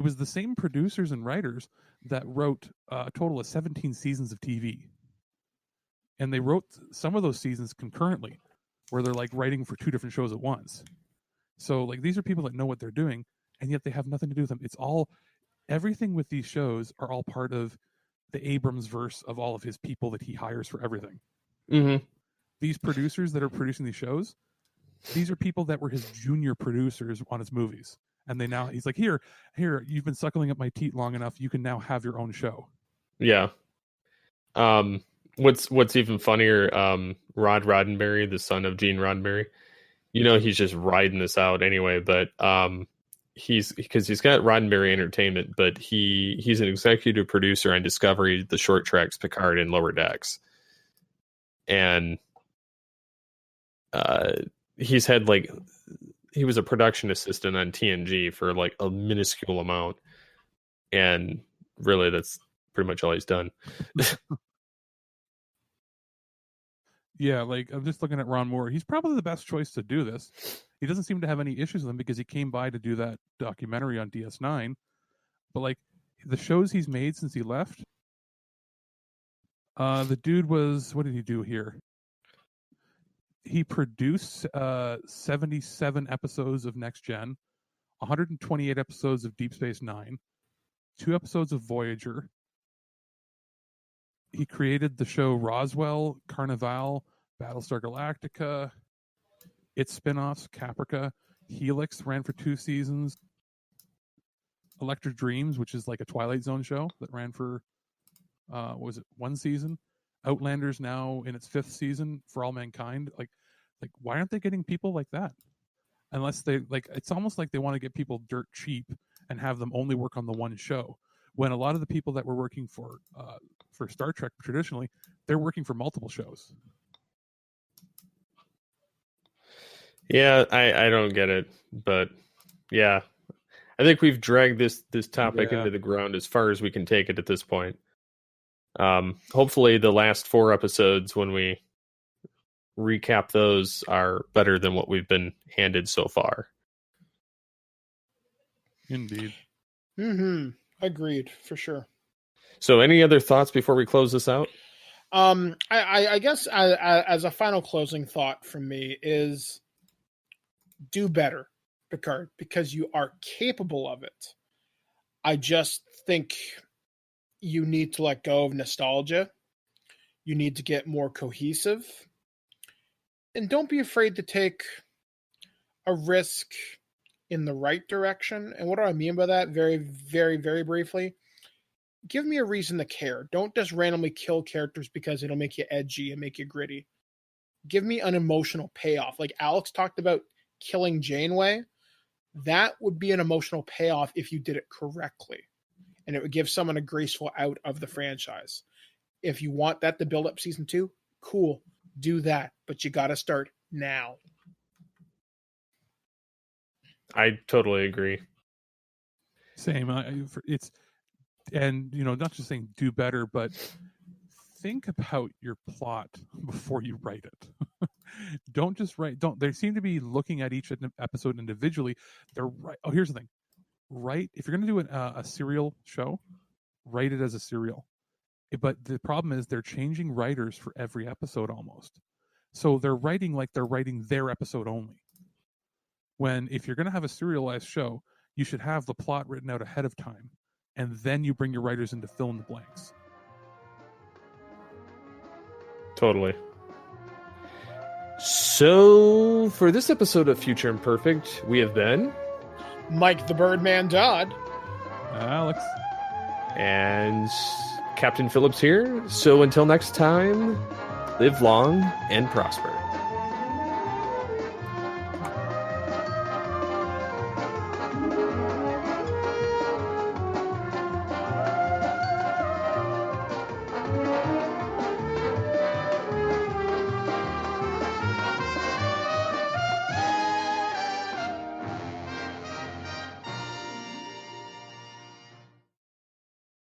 was the same producers and writers that wrote a total of 17 seasons of TV, and they wrote some of those seasons concurrently, where they're like writing for 2 different shows at once. So like these are people that know what they're doing, and yet they have nothing to do with them. It's all, everything with these shows are all part of the Abrams verse of all of his people that he hires for everything. Mm-hmm. These producers that are producing these shows, these are people that were his junior producers on his movies. And he's like, here, you've been suckling up my teat long enough. You can now have your own show. Yeah. What's even funnier, Rod Roddenberry, the son of Gene Roddenberry, he's just riding this out anyway, but, he's got Roddenberry Entertainment, but he's an executive producer on Discovery, the short tracks Picard and Lower Decks. And, he's had he was a production assistant on TNG for like a minuscule amount, and really that's pretty much all he's done. Yeah, like I'm just looking at Ron Moore. He's probably the best choice to do this. He doesn't seem to have any issues with him because he came by to do that documentary on DS9. But like the shows he's made since he left, the dude was, what did he do here? He produced 77 episodes of Next Gen, 128 episodes of Deep Space Nine, 2 episodes of Voyager. He created the show Roswell, Carnival, Battlestar Galactica, its spinoffs, Caprica, Helix ran for 2 seasons, Electric Dreams, which is like a Twilight Zone show that ran for, 1 season, Outlander's now in its 5th season, For All Mankind. Like, why aren't they getting people like that? Unless they it's almost like they want to get people dirt cheap and have them only work on the one show. When a lot of the people that were working for Star Trek traditionally, they're working for multiple shows. Yeah, I don't get it, but yeah, I think we've dragged this topic into the ground as far as we can take it at this point. Hopefully the last 4 episodes, when we recap those, are better than what we've been handed so far. Indeed. Mm-hmm. Agreed, for sure. So any other thoughts before we close this out? I guess as a final closing thought from me is do better, Picard, because you are capable of it. I just think you need to let go of nostalgia. You need to get more cohesive. And don't be afraid to take a risk in the right direction. And what do I mean by that? Very, very, very briefly. Give me a reason to care. Don't just randomly kill characters because it'll make you edgy and make you gritty. Give me an emotional payoff. Like Alex talked about killing Janeway. That would be an emotional payoff if you did it correctly. And it would give someone a graceful out of the franchise. If you want that to build up season 2, cool. Do that. But you got to start now. I totally agree. Same. It's, and not just saying do better, but think about your plot before you write it. Don't just write. They seem to be looking at each episode individually. They're right. Oh, here's the thing. Write, if you're going to do a serial show, write it as a serial. But the problem is they're changing writers for every episode almost. So they're writing like they're writing their episode only. When if you're going to have a serialized show, you should have the plot written out ahead of time, and then you bring your writers in to fill in the blanks. Totally. So, for this episode of Future Imperfect, we have been Mike the Birdman Dodd, Alex, and Captain Phillips here. So, until next time, live long and prosper.